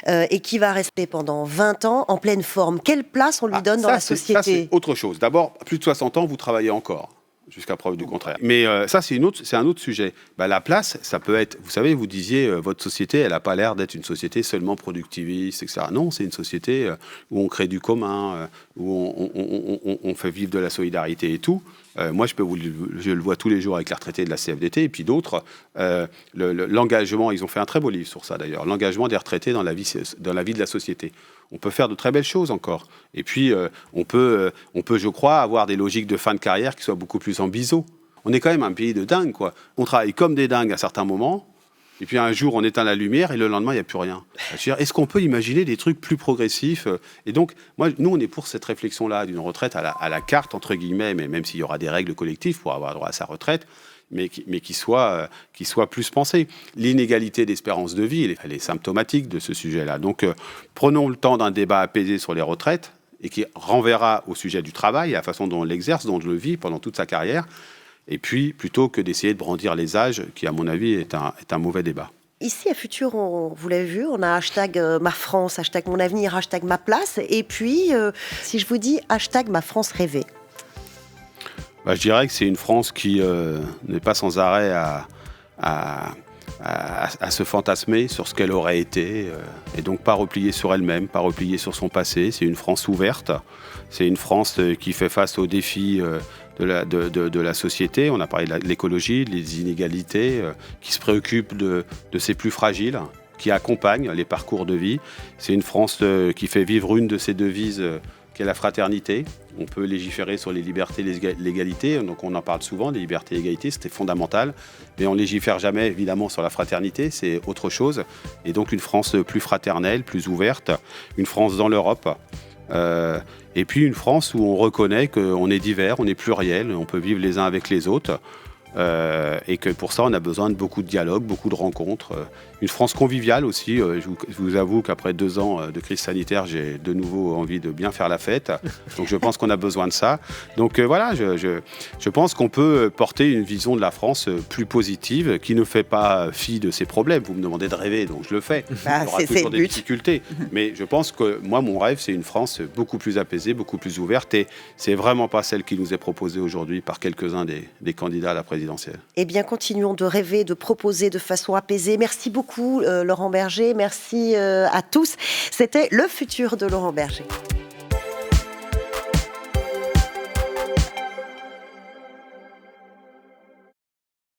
et qui va rester pendant 20 ans en pleine forme? Quelle place on lui donne dans la société? Ça, c'est autre chose. D'abord, plus de 60 ans, vous travaillez encore. Jusqu'à preuve du contraire. Mais ça, c'est un autre sujet. La place, ça peut être... Vous savez, vous disiez, votre société, elle n'a pas l'air d'être une société seulement productiviste, etc. Non, c'est une société où on crée du commun, où on fait vivre de la solidarité et tout. Moi, je le vois tous les jours avec les retraités de la CFDT et puis d'autres. L'engagement, ils ont fait un très beau livre sur ça d'ailleurs, l'engagement des retraités dans la vie de la société. On peut faire de très belles choses encore. Et puis, on peut, je crois, avoir des logiques de fin de carrière qui soient beaucoup plus en biseau. On est quand même un pays de dingue, quoi. On travaille comme des dingues à certains moments, et puis un jour, on éteint la lumière, et le lendemain, il n'y a plus rien. Est-ce qu'on peut imaginer des trucs plus progressifs? Et donc, nous, on est pour cette réflexion-là, d'une retraite à la carte, entre guillemets, mais même s'il y aura des règles collectives pour avoir droit à sa retraite, mais qui soit plus pensée. L'inégalité d'espérance de vie, elle est symptomatique de ce sujet-là. Donc, prenons le temps d'un débat apaisé sur les retraites et qui renverra au sujet du travail, à la façon dont on l'exerce, dont on le vit pendant toute sa carrière, et puis plutôt que d'essayer de brandir les âges, qui, à mon avis, est un mauvais débat. Ici, à Futur, vous l'avez vu, on a hashtag ma France, hashtag mon avenir, hashtag ma place, et puis, si je vous dis hashtag ma France rêvée. Je dirais que c'est une France qui n'est pas sans arrêt à se fantasmer sur ce qu'elle aurait été, et donc pas replier sur elle-même, pas replier sur son passé. C'est une France ouverte, c'est une France qui fait face aux défis de la société. On a parlé de l'écologie, des inégalités, qui se préoccupe de ses plus fragiles, qui accompagne les parcours de vie. C'est une France qui fait vivre une de ses devises, qui est la fraternité. On peut légiférer sur les libertés et l'égalité, donc on en parle souvent, les libertés et l'égalité, c'était fondamental, mais on ne légifère jamais évidemment sur la fraternité, c'est autre chose. Et donc une France plus fraternelle, plus ouverte, une France dans l'Europe, et puis une France où on reconnaît qu'on est divers, on est pluriel, on peut vivre les uns avec les autres, et que pour ça on a besoin de beaucoup de dialogue, beaucoup de rencontres. Une France conviviale aussi. Je vous avoue qu'après 2 ans de crise sanitaire, j'ai de nouveau envie de bien faire la fête. Donc je pense qu'on a besoin de ça. Donc voilà, je pense qu'on peut porter une vision de la France plus positive, qui ne fait pas fi de ses problèmes. Vous me demandez de rêver, donc je le fais. Il y aura toujours des difficultés. Mais je pense que moi, mon rêve, c'est une France beaucoup plus apaisée, beaucoup plus ouverte. Et c'est vraiment pas celle qui nous est proposée aujourd'hui par quelques-uns des candidats à la présidentielle. Eh bien, continuons de rêver, de proposer de façon apaisée. Merci beaucoup, Laurent Berger. Merci à tous. C'était Le Futur de Laurent Berger.